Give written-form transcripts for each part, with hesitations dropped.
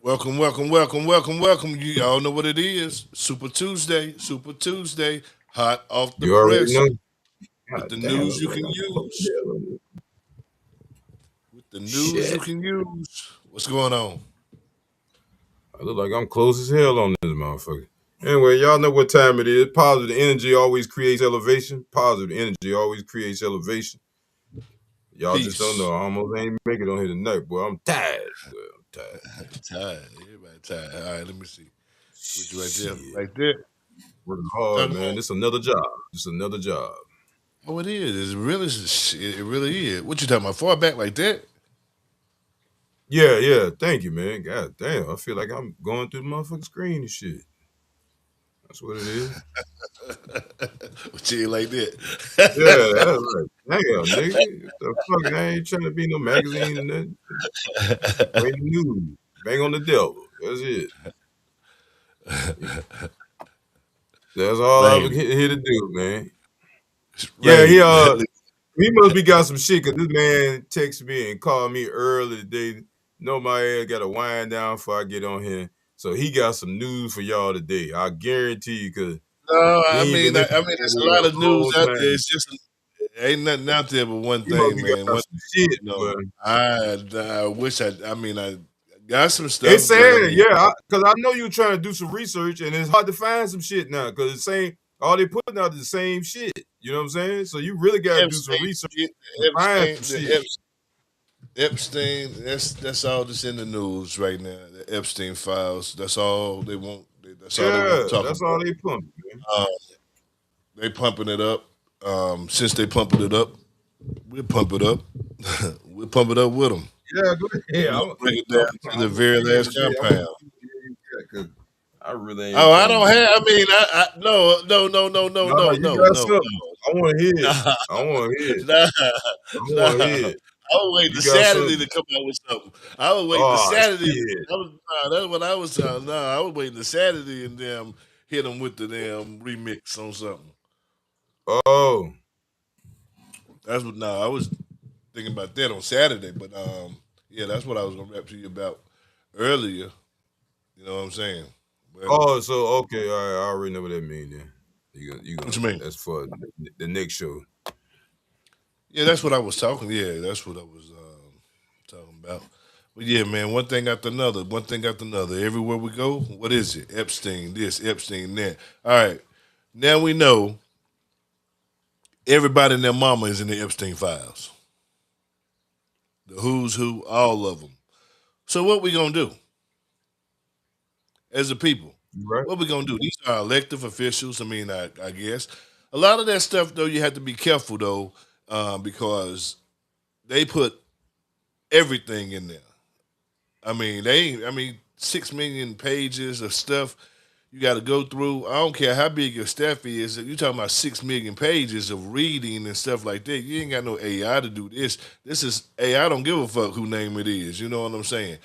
Welcome, welcome, welcome, welcome, welcome. You all know what it is. Super Tuesday, Super Tuesday, hot off the You already press know. with God the damn, news look you like can I'm close as use. hell on this. With the news you Shit. can use. What's going on? I look like I'm close as hell on this motherfucker. Anyway, y'all know what time it is. Positive energy always creates elevation. Positive energy always creates elevation. Y'all just don't know. Peace. I almost ain't make it on here tonight, boy. I'm tired. Boy, I'm tired. Tired. Everybody tired. All right, let me see. Put you right there. Shit. Right there. Working hard, Talking man. about. This another job. This another job. Oh, it is. It really is. It really is. What you talking about? Far back like that? Yeah, yeah. Thank you, man. God damn. I feel like I'm going through the motherfucking screen and shit. That's what it is. What you ain't like Yeah, that? that's like, damn, nigga. What the fuck? I ain't trying to be no magazine and that. Bring the news. Bang on the devil. That's it. That's all I was Lame. here to do, man. Yeah, Lame. he must be got some shit because this man texted me and called me early today. Know my ass got to wind down before I get on here. So he got some news for y'all today. I guarantee you, because No, he ain't been I listening mean, to there's a me in lot a of news long out there. time. It's just ain't nothing out there but one He must thing, be man. got One, some shit, but I wish I mean, I got some it's stuff, but I sad, mean, yeah, because I know you're trying to do some research, and it's hard to find some shit now because it's same. All they putting out is the same shit. You know what I'm saying? So you really got to do some Epstein, research to find some shit. Epstein. That's all that's in the news right now. The Epstein files. That's all they want. That's all they want Yeah, to talk that's all about. they pumping, man. Um, they pumping it up. Since they pumping it up, we'll pump it up. We'll pump it up with them. Yeah, go We're ahead. gonna bring it down I'm, to the I'm very at the end last of the day, I want compound. to see where you because I really Oh, ain't I trying to don't do have. that. I mean, no, no, no, no, no, No, no, you no, got no, something. I want to hear it. no, I want to hear it. nah, I want to hear nah. it. I was waiting You to got Saturday to something. come out with something. I was waiting to Oh Saturday. shit. That's what I was. No, I was waiting to Saturday and them hit them with the damn remix on something. Oh, That's what. No, I was thinking about that on Saturday, but yeah, that's what I was gonna rap to you about earlier. You know what I'm saying? But oh. So okay, all right, I already know what that means. Then you what gonna you mean? that's for the next show. Yeah, that's what I was talking. Yeah, that's what I was talking about. But yeah, man, one thing after another, one thing after another. Everywhere we go, what is it? Epstein this, Epstein that. All right, now we know everybody and their mama is in the Epstein files. The who's who, all of them. So what we gonna do as a people? You right? What we gonna do? These are elective officials. I mean, I guess a lot of that stuff though. You have to be careful though, because they put everything in there. I mean, I mean, 6 million pages of stuff you got to go through. I don't care how big your staff is. If you're talking about 6 million pages of reading and stuff like that, you ain't got no AI to do this. This is AI. Don't give a fuck who name it is. You know what I'm saying?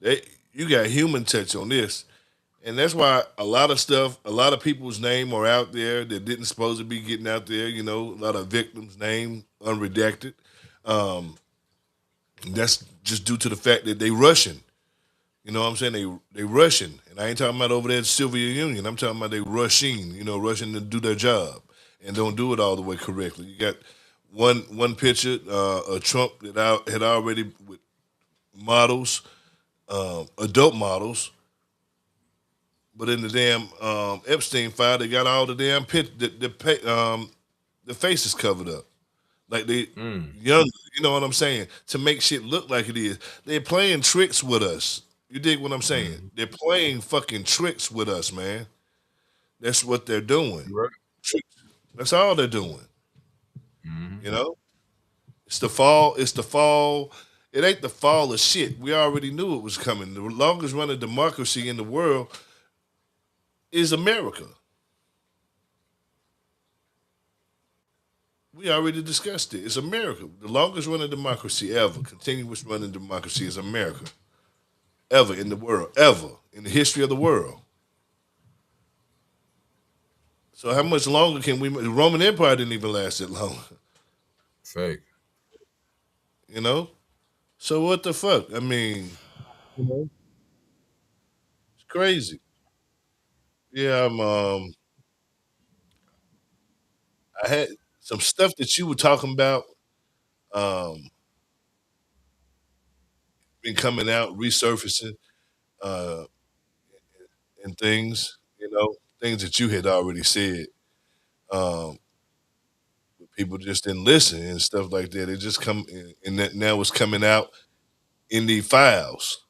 They, you got human touch on this, and that's why a lot of stuff, a lot of people's name are out there that didn't supposed to be getting out there. You know, a lot of victims' name unredacted. Um, that's just due to the fact that they Russian. You know what I'm saying? They Russian. And I ain't talking about over there at Soviet Union. I'm talking about they rushing, rushing to do their job and don't do it all the way correctly. You got one picture, of Trump that I had already with models, adult models, but in the damn Epstein file, they got all the damn the faces covered up. Like they Mm. young, you know what I'm saying? To make shit look like it is. They're playing tricks with us. You dig what I'm saying? Mm. They're playing fucking tricks with us, man. That's what they're doing. You right? Tricks. That's all they're doing. Mm. You know? It's the fall. It's the fall. It ain't the fall of shit. We already knew it was coming. The longest running democracy in the world is America. We already discussed it. It's America. The longest running democracy ever, continuous running democracy is America. Ever in the world, ever in the history of the world. So how much longer can we? The Roman Empire didn't even last that long, Fake. you know. So what the fuck? I mean, crazy. Yeah, I had some stuff that you were talking about, um, been coming out, resurfacing, uh, and things, things that you had already said. Um, but people just didn't listen and stuff like that. It just come and that now it's coming out in the files,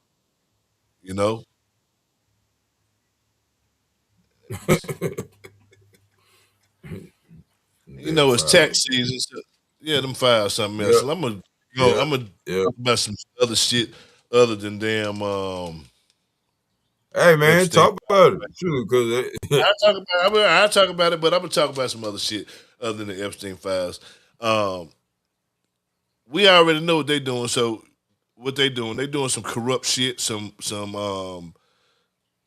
you know. Damn It's file. tax season. So, yeah, them files something else. Yep. And Yep. I'm gonna Yep. talk about some other shit other than damn Hey man, Epstein. talk about it. True, because I talk about it, but I'm gonna talk about some other shit other than the Epstein files. Um, we already know what they're doing. So what they doing some corrupt shit, some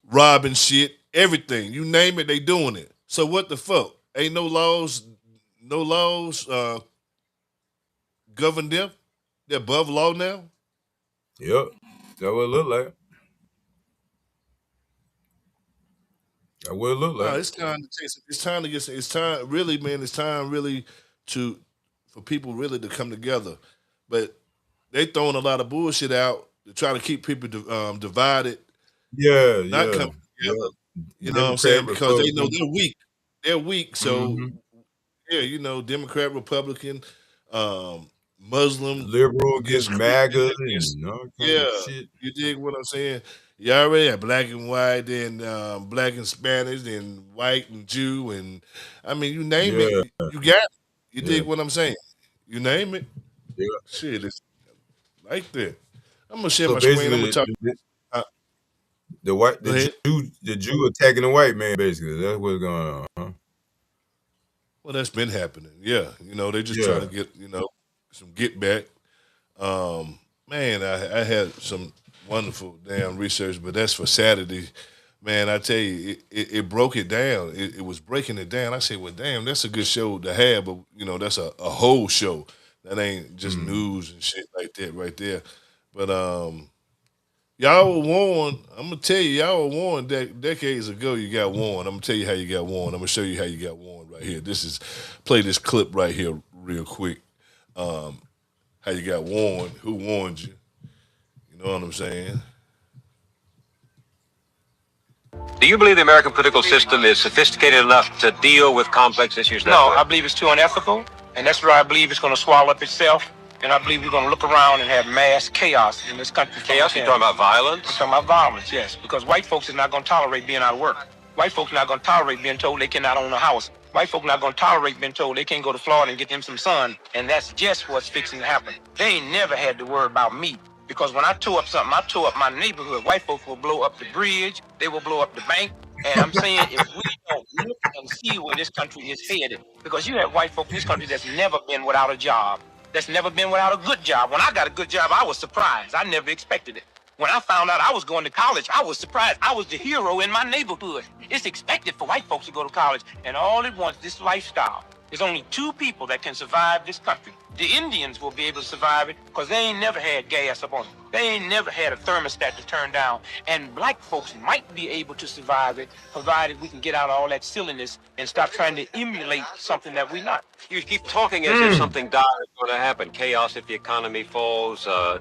robbing shit, everything. You name it, they doing it. So what the fuck? Ain't no laws govern them. They're above law now. yep. That what it look like. That what it look No, like. it's time to take. It's time to get. It's time, really, man. It's time, really, to for people really to come together. But they throwing a lot of bullshit out to try to keep people divided, Yeah, not yeah, coming yeah. together. You know what I'm Democrat, saying? Because they know Republican. they're weak. They're weak. So Mm-hmm. yeah, Democrat, Republican, Muslim Liberal against against Christian, MAGA against and all kind yeah. of shit. You dig what I'm saying? You already have black and white, then black and Spanish, then white and Jew, and I mean, you name it, Yeah, you got it. You yeah, dig what I'm saying? You name it, yeah. shit, it's like that. I'm gonna share So my screen. I'm gonna basically, talk. Uh, the white, Go ahead. The Jew attacking the white man. Basically, that's what's going on. Huh? Well, that's been happening. Yeah, they're just trying Yeah. to get some get back. Man, I had some wonderful damn research, but that's for Saturday. Man, I tell you, it broke it down. It was breaking it down. I said, well, damn, that's a good show to have, but that's a whole show. That ain't just Mm. news and shit like that right there. But y'all were warned. I'm gonna tell you, y'all were warned decades ago. You got warned. I'm gonna tell you how you got warned. I'm gonna show you how you got warned right here. Play this clip right here real quick. How you got warned? Who warned you? You know what I'm saying? Do you believe the American political system is sophisticated enough to deal with complex issues? No, I believe it's too unethical, and that's why I believe it's going to swallow up itself. And I believe we're going to look around and have mass chaos in this country. Chaos? You're talking about violence? I'm talking about violence, yes. Because white folks is not going to tolerate being out of work. White folks are not going to tolerate being told they cannot own a house. White folks not going to tolerate being told they can't go to Florida and get them some sun. And that's just what's fixing to happen. They ain't never had to worry about me. Because when I tore up something, I tore up my neighborhood. White folks will blow up the bridge. They will blow up the bank. And I'm saying if we don't look and see where this country is headed, because you have white folk in this country that's never been without a job, that's never been without a good job. When I got a good job, I was surprised. I never expected it. When I found out I was going to college, I was surprised. I was the hero in my neighborhood. It's expected for white folks to go to college, and all it wants this lifestyle. There's only two people that can survive this country. The Indians will be able to survive it because they ain't never had gas up on them. They ain't never had a thermostat to turn down. And black folks might be able to survive it, provided we can get out all that silliness and stop trying to emulate something that we're not. You keep talking as if something dire is going to happen. Chaos if the economy falls, a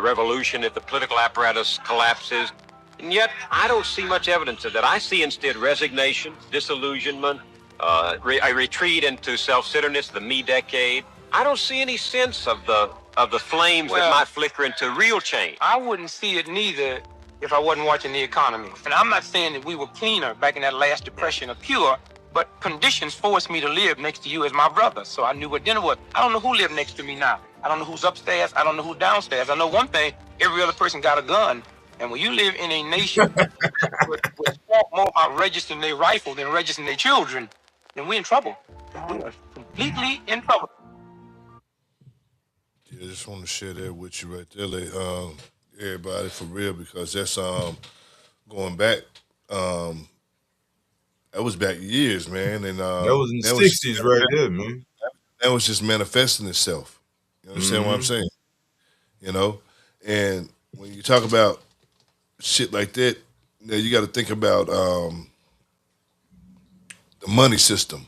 revolution if the political apparatus collapses. And yet, I don't see much evidence of that. I see instead resignation, disillusionment, a retreat into self-centeredness, the me decade. I don't see any sense of the flames that might flicker into real change. I wouldn't see it neither if I wasn't watching the economy. And I'm not saying that we were cleaner back in that last depression or pure, but conditions forced me to live next to you as my brother, so I knew what dinner was. I don't know who lived next to me now. I don't know who's upstairs. I don't know who's downstairs. I know one thing, every other person got a gun. And when you live in a nation with talk more about registering their rifle than registering their children, then we're in trouble. We are completely in trouble. Yeah, I just want to share that with you right there, everybody, for real, because that's going back. Um, that was back years, man, and That was in the '60s, right there, man. that was just manifesting itself. You understand what I'm Mm-hmm. saying? You know, and when you talk about shit like that, Now you got to think about the money system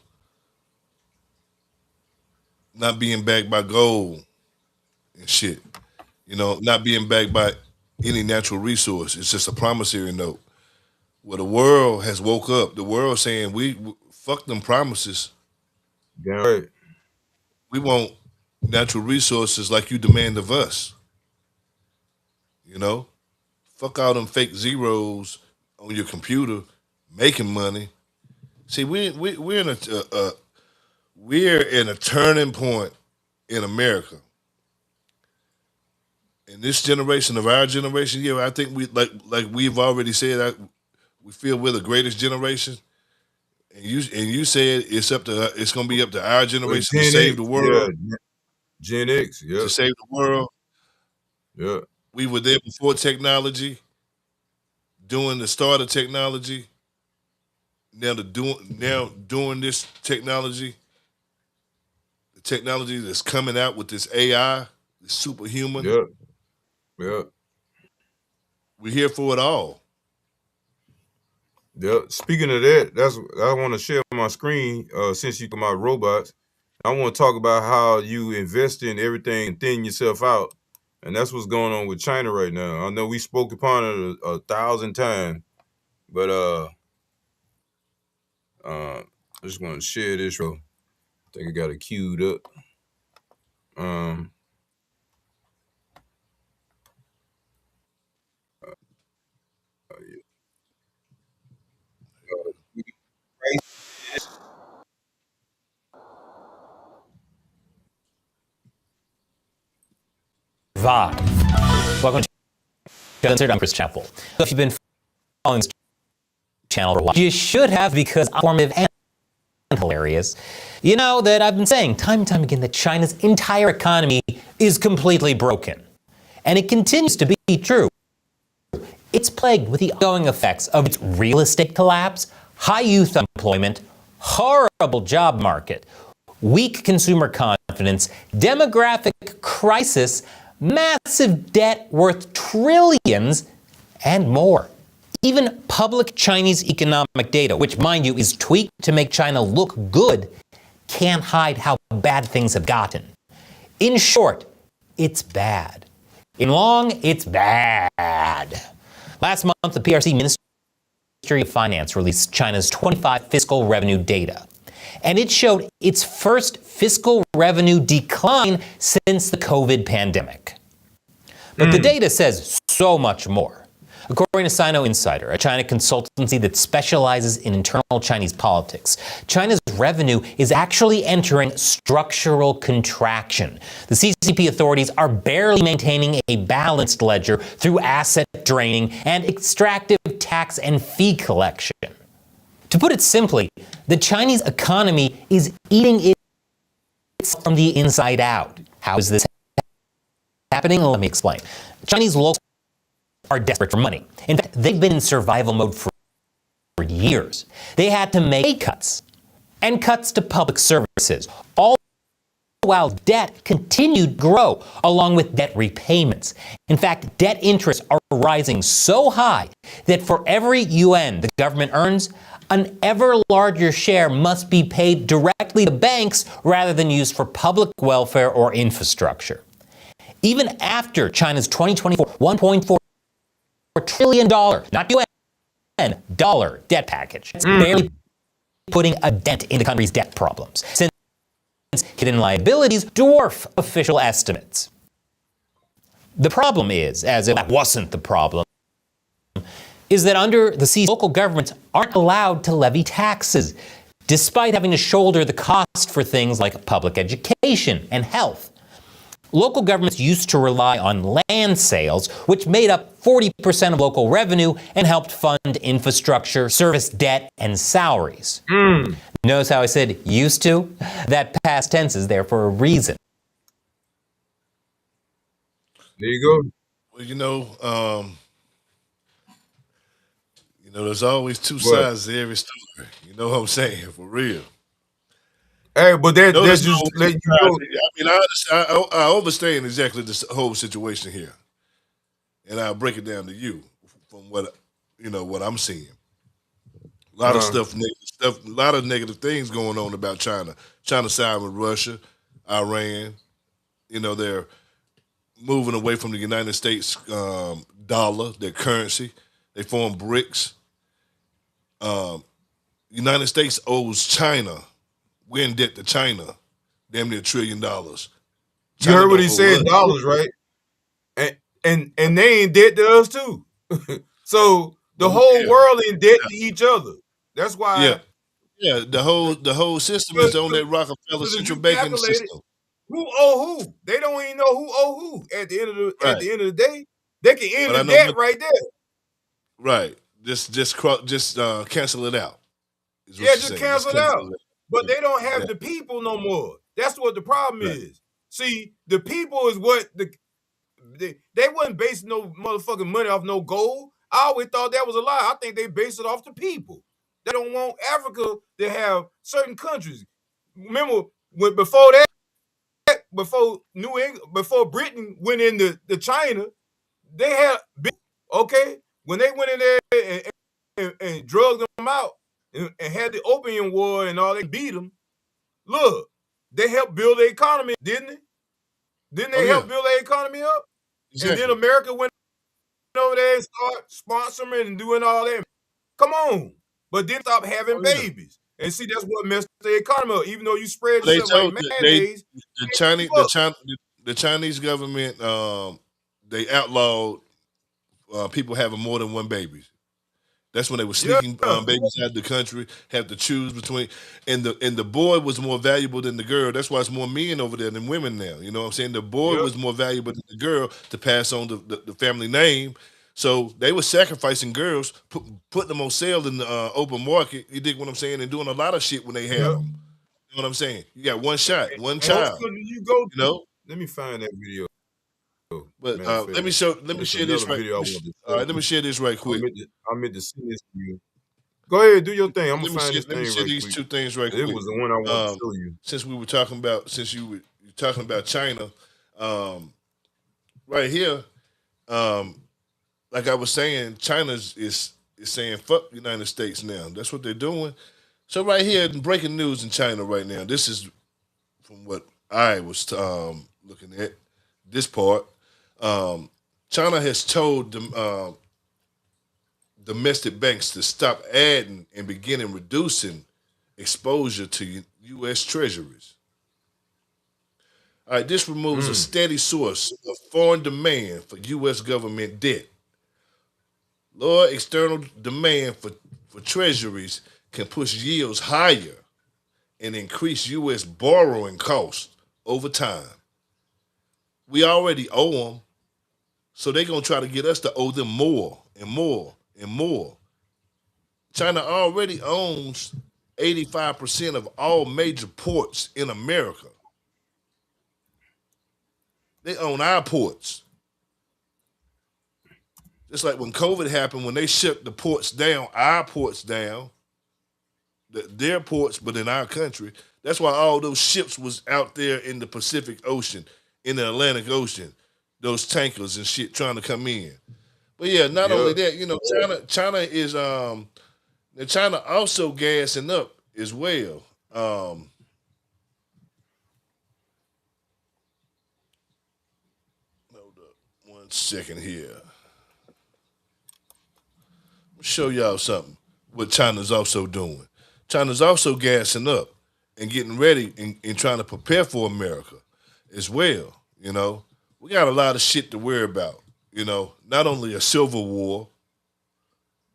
not being backed by gold and shit. You know, not being backed by any natural resource. It's just a promissory note. Well, the world has woke up. The world saying we fuck them promises. Yeah, right. We want natural resources like you demand of us. You know, fuck all them fake zeros on your computer making money. See, we're in a turning point in America. In this generation of our generation, yeah, I think we like we've already said, we feel we're the greatest generation. And you said it's gonna be up to our generation to Gen save X, the world. yeah. Gen X, yeah. To save the world. Yeah. We were there before technology, doing the start of technology. Now doing this technology, the technology that's coming out with this AI, this superhuman. Yeah. Yeah. We're here for it all. Yeah. Speaking of that, I want to share my screen. Since you talk about robots, I want to talk about how you invest in everything and thin yourself out, and that's what's going on with China right now. I know we spoke upon it a 1,000 times, but I just want to share this. I think I got it queued up. JIVE. Welcome to I'm Chris Chappell. So if you've been following this channel for a while, you should have, because I'm informative and hilarious. You know that I've been saying time and time again that China's entire economy is completely broken. And it continues to be true. It's plagued with the ongoing effects of its real estate collapse, high youth unemployment, horrible job market, weak consumer confidence, demographic crisis, massive debt worth trillions, and more. Even public Chinese economic data, which, mind you, is tweaked to make China look good, can't hide how bad things have gotten. In short, it's bad. In long, it's bad. Last month, the PRC Ministry of Finance released China's 25 fiscal revenue data. And it showed its first fiscal revenue decline since the COVID pandemic. But the data says so much more. According to Sino Insider, a China consultancy that specializes in internal Chinese politics, China's revenue is actually entering structural contraction. The CCP authorities are barely maintaining a balanced ledger through asset draining and extractive tax and fee collection. To put it simply, the Chinese economy is eating it from the inside out. How is this happening? Let me explain. Chinese locals are desperate for money. In fact, they've been in survival mode for years. They had to make pay cuts and cuts to public services, all while debt continued to grow along with debt repayments. In fact, debt interests are rising so high that for every yuan the government earns, an ever larger share must be paid directly to banks rather than used for public welfare or infrastructure. Even after China's 2024 $1.4 trillion, not UN, dollar debt package, it's barely putting a dent in the country's debt problems, since hidden liabilities dwarf official estimates. The problem is, as if that wasn't the problem, is that under the CCP, local governments aren't allowed to levy taxes, despite having to shoulder the cost for things like public education and health. Local governments used to rely on land sales, which made up 40% of local revenue and helped fund infrastructure, service debt, and salaries. Notice how I said used to? That past tense is there for a reason. There you go. Well, there's always two sides to every story. You know what I'm saying? For real. Hey, but that's just let you know. I mean, I understand exactly this whole situation here, and I'll break it down to you from what what I'm seeing. A lot of a lot of negative things going on about China. China side with Russia, Iran. They're moving away from the United States dollar, their currency. They form BRICS. United States owes China. We're in debt to China, damn near $1 trillion. You China heard what don't he owe said, us. dollars, right? And they ain't debt to us too. So the whole world in debt to each other. That's Yeah, why. yeah. The whole system is on that Rockefeller Because if central you banking calculate it, system. who owe who? They don't even know who owe who. At the Right. end of the day, they can end But the I know debt right there. right. Just cancel it out. Is what Yeah, you're just saying. Just cancel it cancel out. it out. But Yeah, they don't have the exactly. people no more. That's what the problem Right. is. See, the people is what they wasn't basing no motherfucking money off no gold. I always thought that was a lie. I think they base it off the people. They don't want Africa to have certain countries. Remember when before before New England, before Britain went into China, they had big, okay. When they went in there and drugged them out and had the opium war and all, they beat them. Look, they helped build the economy, didn't they? Didn't Oh they yeah. help build the economy up? And then Exactly. America went over there and start sponsoring and doing all that. Come on. But then stop having Oh yeah. babies. And see, that's what messed the economy up. Even though you spread They yourself like told mayonnaise, the can't Chinese keep up. the Chinese government they outlawed people having more than one baby. That's when they were sneaking babies out of the country, have to choose between, and the boy was more valuable than the girl. That's why it's more men over there than women now. You know what I'm saying? The boy Yep. was more valuable than the girl to pass on the family name. So they were sacrificing girls, putting them on sale in the open market. You dig what I'm saying? And doing a lot of shit when they had Yep. them. You know what I'm saying? You got one shot, one And what child. school did you go You to? know. Let me find that video. But Matter of fact, let me it's share this another right. video I want to All show right, let me you. share this right quick. I meant to send this to you. Go ahead, do your thing. I'm gonna find this Let me thing share right these quick. two things right It quick. was the one I wanted to show you. Since we were talking about, since you were talking about China, right here, like I was saying, China is saying fuck the United States now. That's what they're doing. So right here, breaking news in China right now. This is from what I was looking at. This part, China has told them domestic banks to stop adding and beginning reducing exposure to U.S. treasuries. All right, this removes a steady source of foreign demand for U.S. government debt. Lower external demand for treasuries can push yields higher and increase U.S. borrowing costs over time. We already owe them, so they're going to try to get us to owe them more and more and more. China already owns 85% of all major ports in America. They own our ports. Just like when COVID happened, when they shut the ports down, our ports down, their ports, but in our country. That's why all those ships was out there in the Pacific Ocean, in the Atlantic Ocean, those tankers and shit trying to come in. But yeah, not only that, China is China also gassing up as well. Hold up 1 second here. Show y'all something. What China's also doing. China's also gassing up and getting ready and trying to prepare for America as well. We got a lot of shit to worry about. Not only a civil war,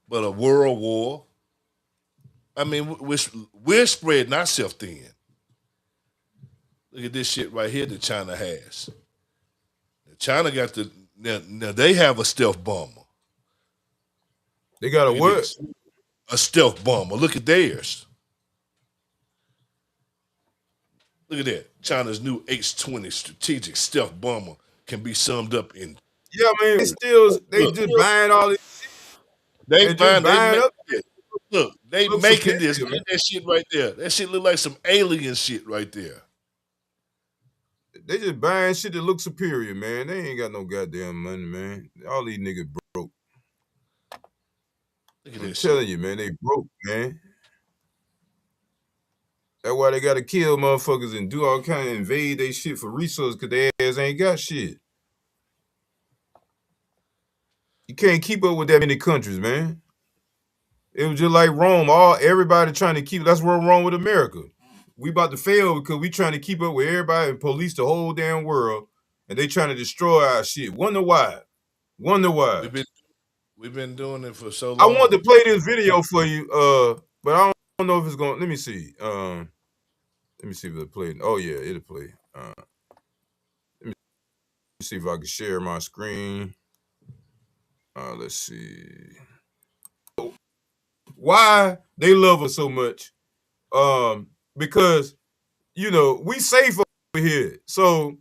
but a world war. I mean, we're spreading ourselves thin. Look at this shit right here that China has. China got now they have a stealth bomber. They got a Look at what? this. A stealth bomber. Look at theirs. Look at that. China's new H-20 strategic stealth bomber can be summed up in. Yeah, man. They just buying all this. They And just buying up. Look, they Look making this. superior, man. That shit right there. That shit look like some alien shit right there. They just buying shit that looks superior, man. They ain't got no goddamn money, man. All these niggas broke. Look at I'm that shit. telling you, man, they broke, man. That's why they gotta kill motherfuckers and do all kind of invade they shit for resources because their ass ain't got shit. You can't keep up with that many countries, man. It was just like Rome. Everybody trying to keep. That's what's wrong with America. We about to fail because we trying to keep up with everybody and police the whole damn world, and they trying to destroy our shit. Wonder why? Wonder why? We've been we've been doing it for so I wanted long. to play this video for you, but I don't know if it's going. Let me see. Let me see if it'll play. Oh yeah, it'll play. Let me see if I can share my screen. Let's see. Why they love us so much? Because we safe over here. So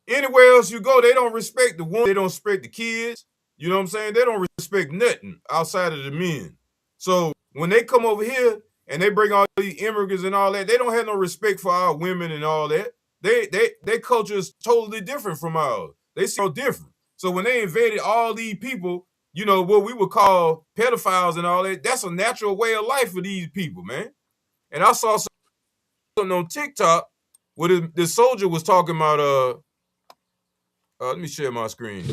anywhere else you go, they don't respect the woman. They don't respect the kids. You know what I'm saying? They don't respect nothing outside of the men. So when they come over here and they bring all these immigrants and all that, they don't have no respect for our women and all that. Their culture is totally different from ours. They so different. So when they invaded all these people, what we would call pedophiles and all that, that's a natural way of life for these people, man. And I saw something on TikTok where this soldier was talking about let me share my screen.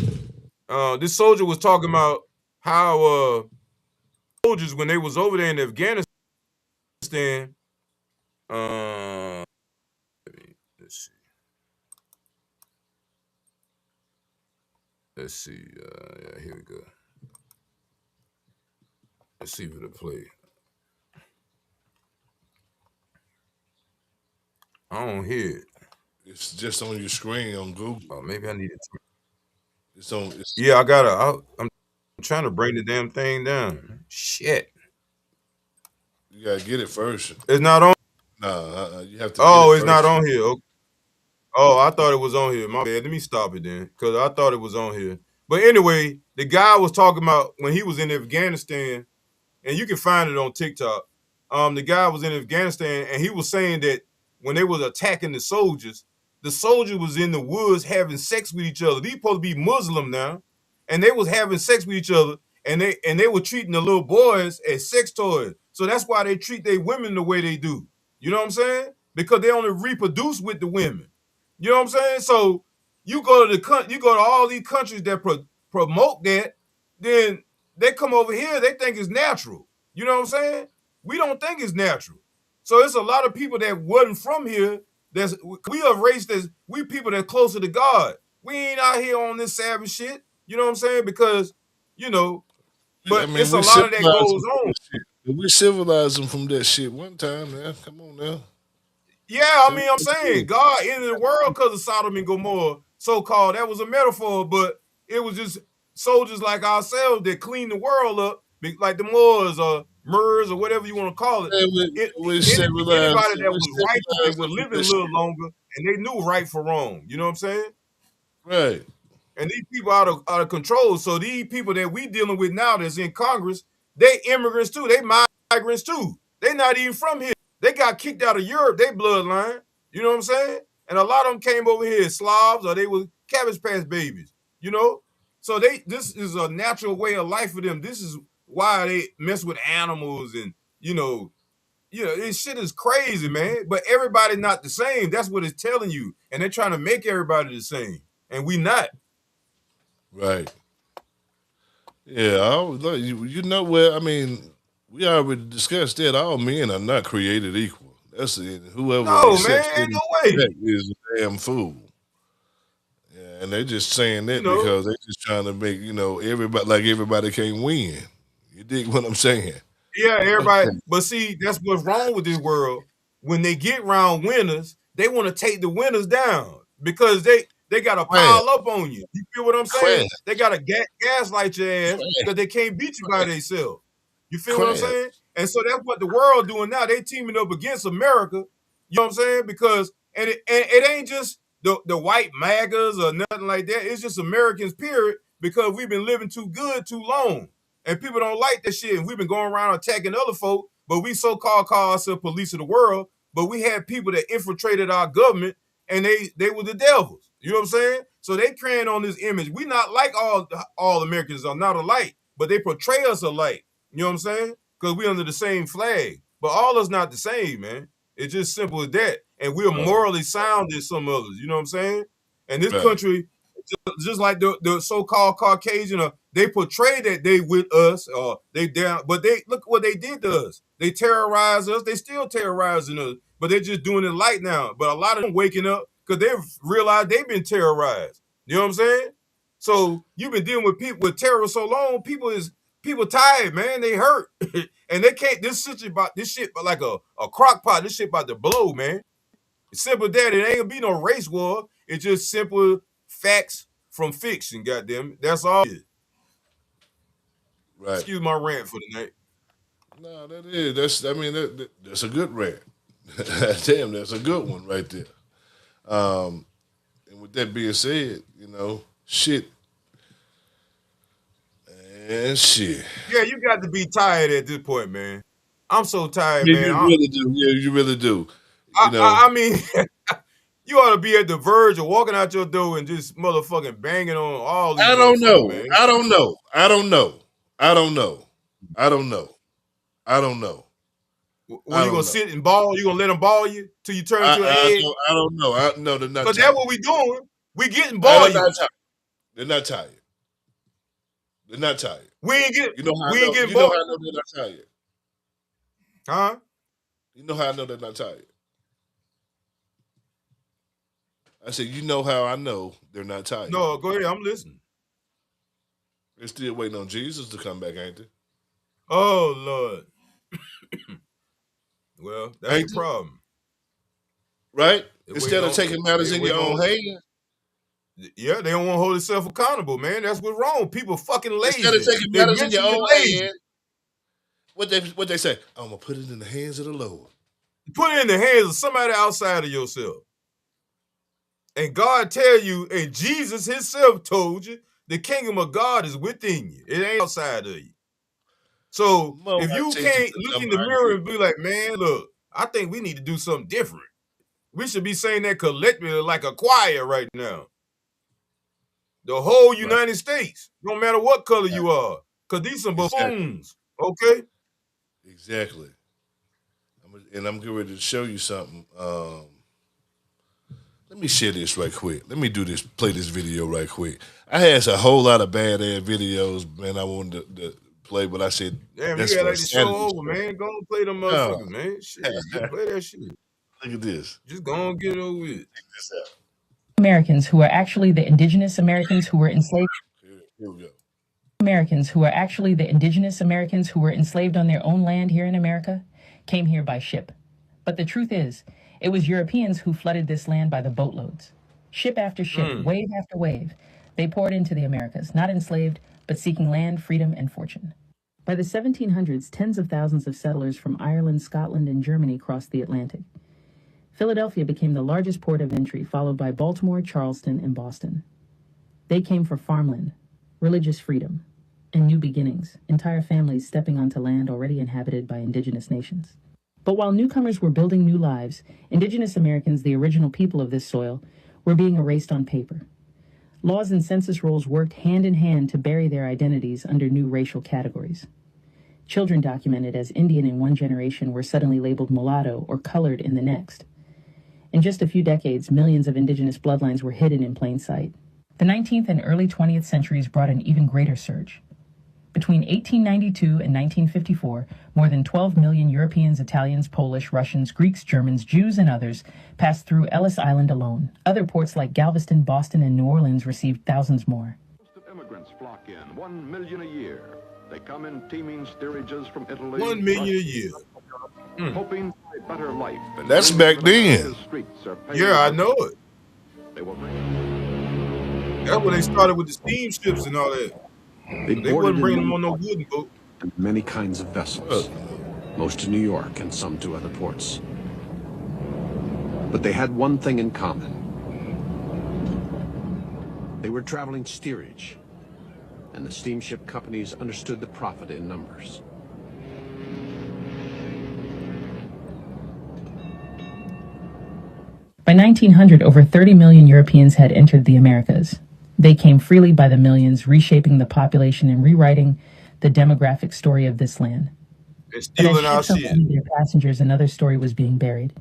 This soldier was talking about how soldiers, when they was over there in Afghanistan, let's see. Let's see. Yeah, here we go. Let's see if it'll play. I don't hear it. It's just on your screen on Google. Oh, maybe I need it. It's on. It's, Yeah, I gotta. I'm trying to bring the damn thing down. Shit. you gotta get it first. It's not on. No, you have to get Oh, it it's not first. on here. Okay. Oh, I thought it was on here. My bad. Let me stop it then, because I thought it was on here. But anyway, the guy was talking about when he was in Afghanistan, and you can find it on TikTok. The guy was in Afghanistan, and he was saying that when they was attacking the soldier was in the woods having sex with each other. These supposed to be Muslim now, and they was having sex with each other, and they were treating the little boys as sex toys. So that's why they treat their women the way they do. You know what I'm saying? Because they only reproduce with the women. You know what I'm saying? So you go to all these countries that promote that, then they come over here, they think it's natural. You know what I'm saying? We don't think it's natural. So it's a lot of people that wasn't from here. We are race we people that closer to God. We ain't out here on this savage shit. You know what I'm saying? Because, I but mean, it's a we lot of that civilized goes them from on. that shit. We civilized them from that shit one time, man. Come on now. Yeah, I mean, I'm saying God ended the world because of Sodom and Gomorrah, so-called. That was a metaphor, but it was just soldiers like ourselves that cleaned the world up, like the Moors or Murs or whatever you want to call it. Man, we civilized. Anybody that We was righteous and civilized was them from living a that little shit. longer, and they knew right from wrong. You know what I'm saying? Right. And these people out of control. So these people that we dealing with now that's in Congress, they immigrants too. They migrants too. They not even from here. They got kicked out of Europe. They bloodline. You know what I'm saying? And a lot of them came over here as Slavs or they were Cabbage Patch babies. You know? So this is a natural way of life for them. This is why they mess with animals and this shit is crazy, man. But everybody not the same. That's what it's telling you. And they're trying to make everybody the same. And we not. Right. Yeah. You know what? I mean, we already discussed that. All men are not created equal. That's it. Whoever No, man, accepts ain't any no way. fact is a damn fool. Yeah, and they just saying You that know, because they just trying to make everybody can't win. You dig what I'm saying? yeah, everybody. But see, that's what's wrong with this world. When they get round winners, they want to take the winners down because they got to Crash, pile up on you. You feel what I'm saying? crash, They got to gaslight your ass crash, because they can't beat you by themselves. You feel what I'm crash. saying? And so that's what the world doing now. They teaming up against America. You know what I'm saying? Because it ain't just the white MAGAs or nothing like that. It's just Americans, period, because we've been living too good too long. And people don't like that shit. And we've been going around attacking other folk, but we so-called call ourselves police of the world. But we had people that infiltrated our government and they were the devils. You know what I'm saying? So they creating on this image. We not like all Americans are not alike, but they portray us alike. You know what I'm saying? Because we under the same flag. But all us not the same, man. It's just simple as that. And we're morally sound as some others. You know what I'm saying? And this country, just like the so-called Caucasian, they portray that they with us or they down, but they look what they did to us. They terrorize us. They still terrorizing us, but they're just doing it light now. But a lot of them waking up because they realize they've been terrorized. You know what I'm saying? So you've been dealing with people with terror so long. People tired, man. They hurt, and they can't. This shit like a crock pot. This shit about to blow, man. It's simple that it ain't gonna be no race war. It's just simple facts from fiction. Goddamn it, that's all it is. Right. Excuse my rant for the night. No, that is. That's a good rant. Damn, that's a good one right there. And with that being said, you know, shit. And shit. Yeah, you got to be tired at this point, man. I'm so tired, yeah, man. You really do. Yeah, you really do. You know, I mean, you ought to be at the verge of walking out your door and just motherfucking banging on all these. I don't know. Man. I don't know. I don't know. I don't know. I don't know. I don't know. Well, you gonna sit and ball? You gonna let them ball you till you turn to a head? I don't know. No, they're not. But that's what we doing. We getting ball you. They're not tired. They're not tired. We ain't getting. You know how we ain't getting you know ball. how I know they're not tired. Huh? You know how I know they're not tired. I said, you know how I know they're not tired. No, go ahead. I'm listening. They're still waiting on Jesus to come back, ain't they? Oh, Lord. Well, that's the problem. Right? Instead of taking matters in your own hands. Yeah, they don't want to hold themselves accountable, man. That's what's wrong. People fucking lazy. Instead of taking matters in your own hands, what they say? I'm going to put it in the hands of the Lord. Put it in the hands of somebody outside of yourself. And God tell you, and Jesus himself told you, the kingdom of God is within you. It ain't outside of you. So if you can't look in the mirror and be like, man, look, I think we need to do something different. We should be saying that collectively like a choir right now. The whole United States, no matter what color you are, because these some buffoons, okay? Exactly. And I'm getting ready to show you something. Let me share this right quick. Let me play this video right quick. I had a whole lot of bad ass videos, man, I wanted to play, but I said, damn, you gotta let the show over, man. Go and play them motherfuckers, man. Shit, play that shit. Look at this. Just go and get it over with. Check this out. Americans who are actually the indigenous Americans who were enslaved. Here we go. Americans who are actually the indigenous Americans who were enslaved on their own land here in America came here by ship. But the truth is, it was Europeans who flooded this land by the boatloads. Ship after ship, wave after wave, they poured into the Americas, not enslaved, but seeking land, freedom, and fortune. By the 1700s, tens of thousands of settlers from Ireland, Scotland, and Germany crossed the Atlantic. Philadelphia became the largest port of entry, followed by Baltimore, Charleston, and Boston. They came for farmland, religious freedom, and new beginnings, entire families stepping onto land already inhabited by indigenous nations. But while newcomers were building new lives, indigenous Americans, the original people of this soil, were being erased on paper. Laws and census rolls worked hand in hand to bury their identities under new racial categories. Children documented as Indian in one generation were suddenly labeled mulatto or colored in the next. In just a few decades, millions of indigenous bloodlines were hidden in plain sight. The 19th and early 20th centuries brought an even greater surge. Between 1892 and 1954, more than 12 million Europeans, Italians, Polish, Russians, Greeks, Germans, Jews, and others passed through Ellis Island alone. Other ports like Galveston, Boston, and New Orleans received thousands more. Most of immigrants flock in, 1 million a year. They come in teeming steerages from Italy. 1 million a year. Hoping for a better life. But that's back then. Yeah, I know it. They will bring. That's when they started with the steamships and all that. They wouldn't bring them on no wooden boat. Many kinds of vessels, most to New York and some to other ports. But they had one thing in common. They were traveling steerage, and the steamship companies understood the profit in numbers. By 1900, over 30 million Europeans had entered the Americas. They came freely by the millions, reshaping the population and rewriting the demographic story of this land. They're But as stealing our ships shit. unloaded their passengers, another story was being buried.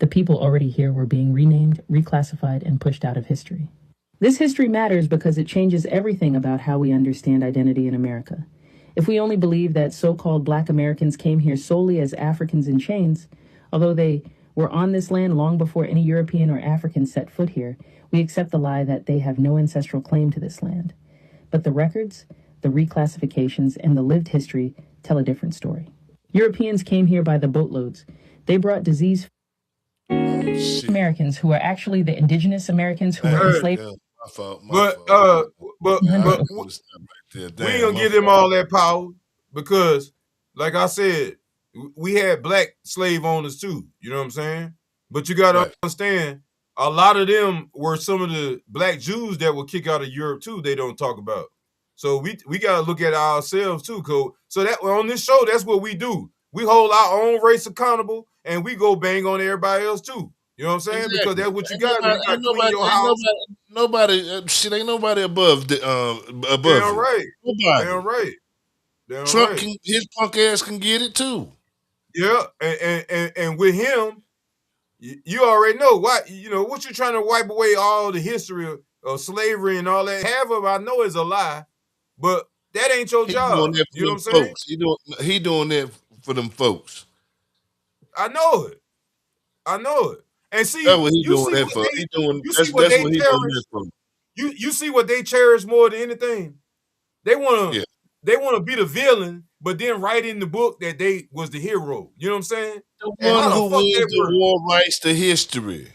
The people already here were being renamed, reclassified, and pushed out of history. This history matters because it changes everything about how we understand identity in America. If we only believe that so-called Black Americans came here solely as Africans in chains, although they were on this land long before any European or African set foot here, we accept the lie that they have no ancestral claim to this land. But the records, the reclassifications, and the lived history tell a different story. Europeans came here by the boatloads. They brought disease. Americans who are actually the indigenous Americans who were enslaved. My fault. But we ain't gonna give them all that power because, like I said, we had black slave owners too. You know what I'm saying? But you gotta understand, a lot of them were some of the black Jews that were kicked out of Europe too. They don't talk about. So we gotta look at ourselves too, so that on this show, that's what we do. We hold our own race accountable, and we go bang on everybody else too. You know what I'm saying? Exactly. Because that's what you got. You got to clean your house. Ain't nobody above above. Damn right. Nobody. Damn right. Damn Trump right. his punk ass can get it too. Yeah, and with him, you already know what what you're trying to wipe away all the history of slavery and all that. Half of it I know is a lie, but that ain't your job. You know what I'm saying? He doing that for them folks. I know it. I know it. And see, that's what he doing that for. That's what he doing that for. You see what they cherish more than anything. They wanna be the villain, but then write in the book that they was the hero. You know what I'm saying? The one who wins the war writes the history.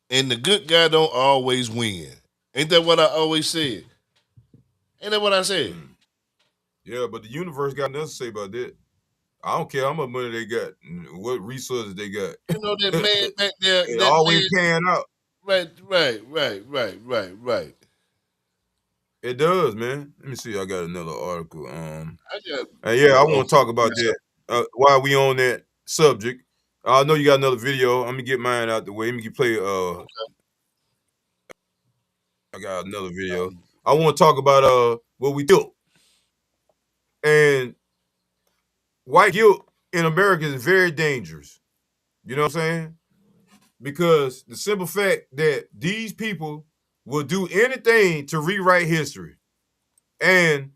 And the good guy don't always win. Ain't that what I always said? Ain't that what I said? Yeah, but the universe got nothing to say about that. I don't care how much money they got, what resources they got. You know that man back there. They always pan out. Right. It does, man. Let me see. I got another article. I want to talk about that. While we on that subject, I know you got another video. I'm gonna get mine out the way. Let me play. I got another video. I want to talk about what we built. And white guilt in America is very dangerous. You know what I'm saying? Because the simple fact that these people will do anything to rewrite history. And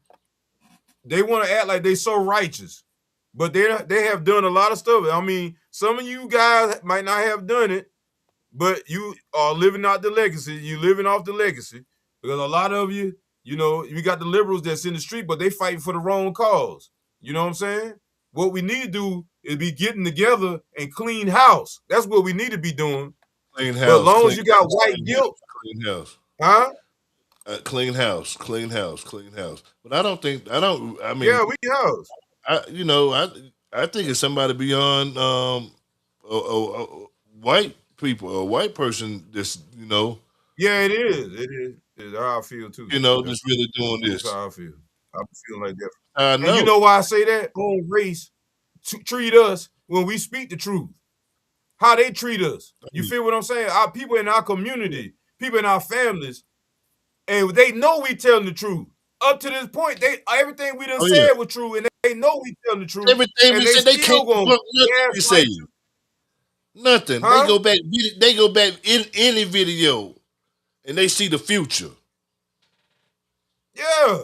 they want to act like they're so righteous. But they have done a lot of stuff. I mean, some of you guys might not have done it, but you are living out the legacy. You're living off the legacy. Because a lot of you, you got the liberals that's in the street, but they fighting for the wrong cause. You know what I'm saying? What we need to do is be getting together and clean house. That's what we need to be doing. Clean house. But as long as you got white guilt. Clean house. Huh? Clean house. But I mean. Yeah, we house. I think it's somebody beyond white people, a white person that's, Yeah, it is. It is. It's how I feel too. Just really doing this. That's how I feel. I feel like that. I know. And you know why I say that? On race treat us when we speak the truth. How they treat us. You feel what I'm saying? Our people in our community, people in our families, and they know we telling the truth. Up to this point, everything we done said was true, and they know we telling the truth. Everything we said, they can't nothing we say. Nothing. Huh? They go back in any video, and they see the future. Yeah.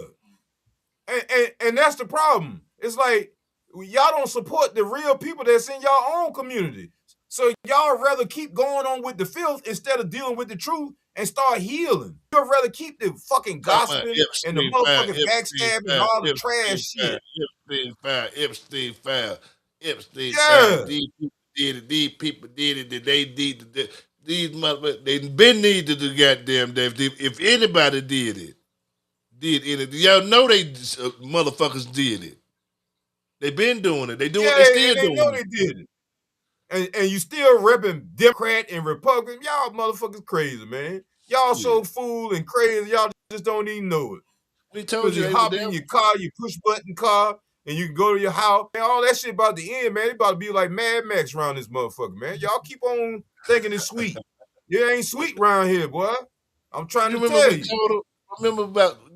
And that's the problem. It's like y'all don't support the real people that's in your own community. So y'all rather keep going on with the filth instead of dealing with the truth and start healing. You'd rather keep the fucking gossiping and the motherfucking backstabbing and all the trash shit. Epstein file. These people did it. They did it. These motherfuckers, they been needed to goddamn damn. If anybody did it. Y'all know they motherfuckers did it. They been doing it. They still doing it. They know they did it. And you still repping Democrat and Republican. Y'all motherfuckers crazy, man. Y'all so fool and crazy. Y'all just don't even know it. We told you. You hop in your car, you push button car, and you can go to your house. Man, all that shit about to end, man. It about to be like Mad Max around this motherfucker, man. Y'all keep on thinking it's sweet. It ain't sweet around here, boy. I'm trying to tell you. You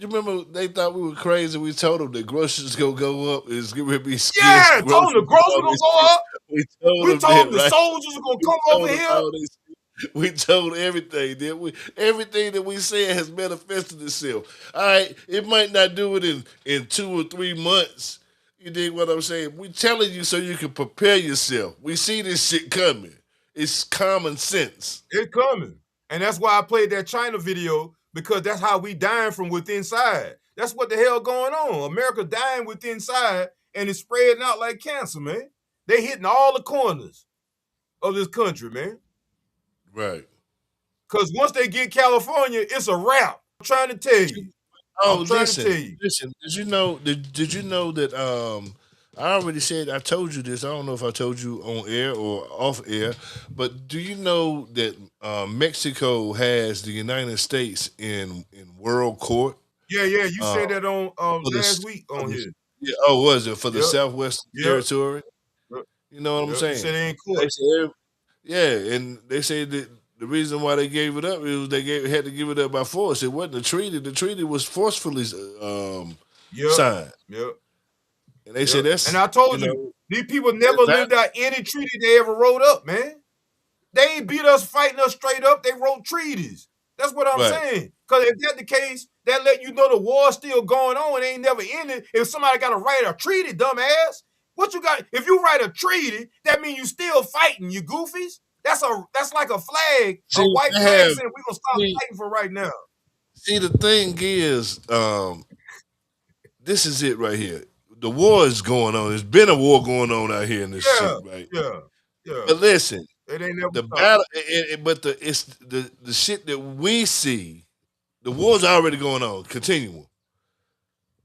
remember they thought we were crazy. We told them the groceries gonna go up. It's gonna be scarce Yeah, told them groceries. the groceries All gonna this go shit. up. We told We them told that, them the right? soldiers are gonna We come over told them here. all this. We told everything, did we? Everything that we said has manifested itself. All right, it might not do it in 2 or 3 months. You dig what I'm saying? We telling you so you can prepare yourself. We see this shit coming. It's common sense. It's coming. And that's why I played that China video, because that's how we dying from within inside. That's what the hell going on. America dying within inside, and it's spreading out like cancer, man. They hitting all the corners of this country, man. Right. Because once they get California, it's a wrap. I'm trying to tell you. Oh, listen. Did you know that I already said I told you this. I don't know if I told you on air or off air, but do you know that Mexico has the United States in world court? Yeah, you Uh, said that on for the last week on here. yeah, oh, was it for the Yep. Southwest Territory? Yep. You know what I'm saying? You said they in court. They said, yeah, and they say that the reason why they gave it up is had to give it up by force. It wasn't a treaty. The treaty was forcefully signed. Yep. And they said that's. And I told you, these people never lived out any treaty they ever wrote up, man. They ain't beat us fighting us straight up. They wrote treaties. That's what I'm saying. Because if that's the case, that let you know the war's still going on. It ain't never ended. If somebody got to write a treaty, dumbass, what you got? If you write a treaty, that means you still fighting, you goofies. That's like a flag, a white flag saying we're gonna stop fighting for right now. See, the thing is, this is it right here. The war is going on. There's been a war going on out here in this shit, right? Yeah. But listen, it ain't never the battle, but it's the shit that we see. The war's already going on, continuing.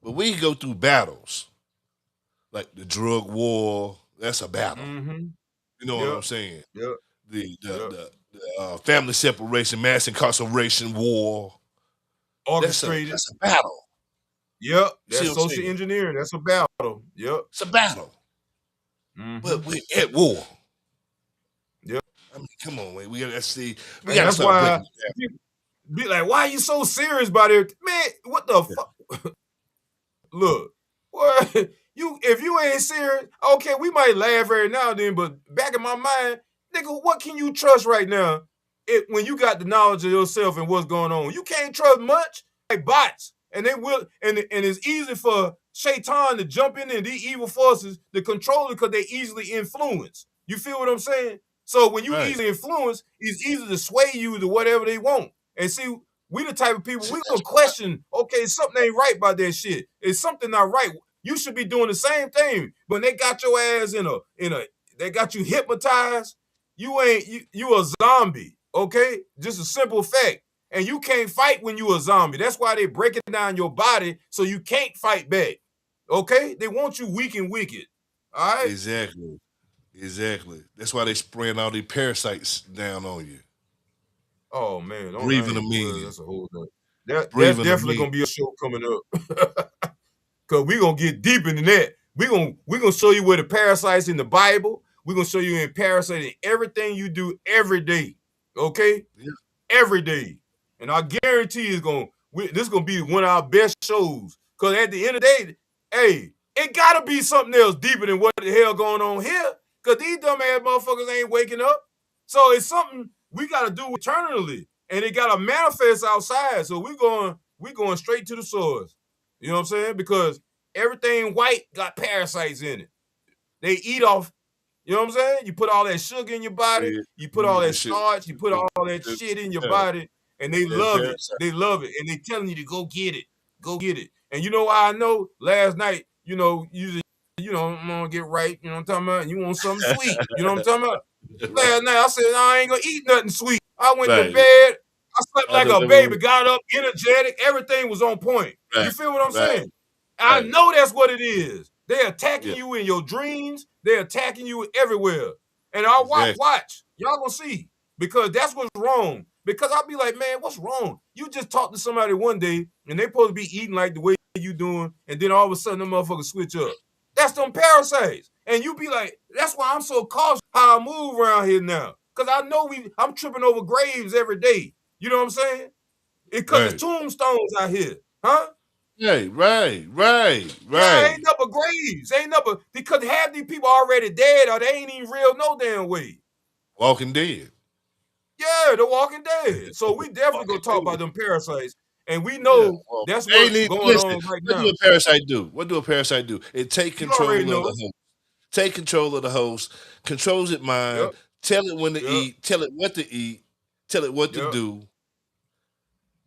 But we go through battles, like the drug war. That's a battle. Mm-hmm. You know what I'm saying? Yep. The family separation, mass incarceration war. Orchestrated. That's a battle. Yep. That's social engineering. That's a battle. Yep. It's a battle. Mm-hmm. But we're at war. Yep. I mean, come on, man. We gotta see. We gotta start be like, why are you so serious about it? Man, what the fuck? Look, what if you ain't serious, okay, we might laugh every now and then, but back in my mind, nigga, what can you trust right now when you got the knowledge of yourself and what's going on? You can't trust much. Like bots. And they will, and it's easy for Shaitan to jump in and these evil forces to control it because they easily influence. You feel what I'm saying? So when you easily influence, it's easy to sway you to whatever they want. And see, we the type of people, we gonna question, okay, something ain't right about that shit. It's something not right. You should be doing the same thing. But they got your ass they got you hypnotized. You a zombie, okay? Just a simple fact. And you can't fight when you a zombie. That's why they breaking down your body so you can't fight back. Okay? They want you weak and wicked. All right? Exactly. That's why they spraying all these parasites down on you. Oh man, breathing them in. That's a whole nother. That's definitely gonna be a show coming up. Cause we're gonna get deep into that. We're gonna show you where the parasites in the Bible. We're gonna show you in parasites in everything you do every day. Okay? Yeah. Every day. And I guarantee this is gonna be one of our best shows. Cause at the end of the day, hey, it gotta be something else deeper than what the hell going on here. Cause these dumbass motherfuckers ain't waking up. So it's something we gotta do eternally. And it gotta manifest outside. So we going straight to the source. You know what I'm saying? Because everything white got parasites in it. They eat off, you know what I'm saying? You put all that sugar in your body, you put all that starch, you put all that shit in your body, and they love it. They love it. And they telling you to go get it. Go get it. And you know why I know? Last night, usually, I'm gonna get right, you know what I'm talking about? You want something sweet, you know what I'm talking about? Last night I said, I ain't gonna eat nothing sweet. I went to bed, I slept like a baby, got up, energetic, everything was on point. You feel what I'm saying? I know that's what it is. They're attacking you in your dreams. They're attacking you everywhere. And I'll watch. Y'all gonna see. Because that's what's wrong. Because I'll be like, man, what's wrong? You just talked to somebody one day and they supposed to be eating like the way you doing, and then all of a sudden them motherfuckers switch up. That's them parasites. And you be like, that's why I'm so cautious how I move around here now. Because I know I'm tripping over graves every day. You know what I'm saying? Because it's tombstones out here, huh? Right. Yeah, ain't nothing graves. Ain't nothing because half these people already dead or they ain't even real no damn way. Walking Dead. Yeah, the Walking Dead. So we definitely gonna talk about them parasites. And we know that's what's going on right now. What do a parasite do? What do a parasite do? It take control of the host. Take control of the host, controls its mind, tell it when to eat, tell it what to eat, tell it what to do.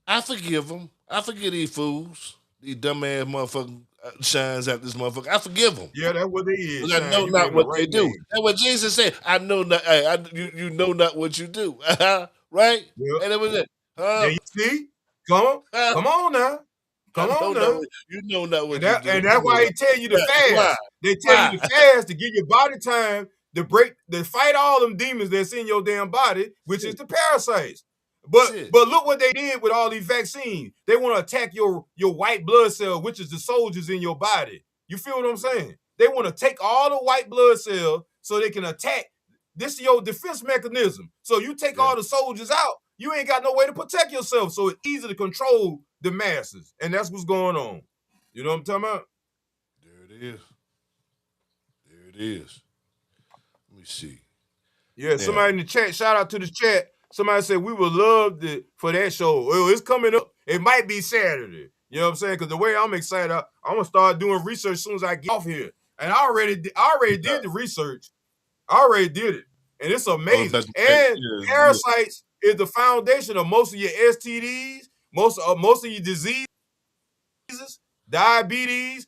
I forgive them. I forgive these fools. These dumbass motherfucking shines at this motherfucker. I forgive them. Yeah, that's what they is. I know not what they do. That's what Jesus said. I know not. You know not what you do. Right? Yep. And it was it. Yeah, you see? Come on now. Come on now. You know not what you do. And that's why they tell you to fast. Why? They tell you to fast to give your body time to fight all them demons that's in your damn body, which is the parasites. But look what they did with all these vaccines. They want to attack your white blood cell, which is the soldiers in your body. You feel what I'm saying? They want to take all the white blood cells so they can attack. This is your defense mechanism. So you take all the soldiers out, you ain't got no way to protect yourself. So it's easy to control the masses. And that's what's going on. You know what I'm talking about? There it is. There it is. Let me see. Yeah, somebody in the chat, shout out to the chat. Somebody said we would love for that show. Well, it's coming up. It might be Saturday. You know what I'm saying? Because the way I'm excited, I'm gonna start doing research as soon as I get off here. And I already did the research. I already did it, and it's amazing. And parasites is the foundation of most of your STDs, most of your diseases, diabetes.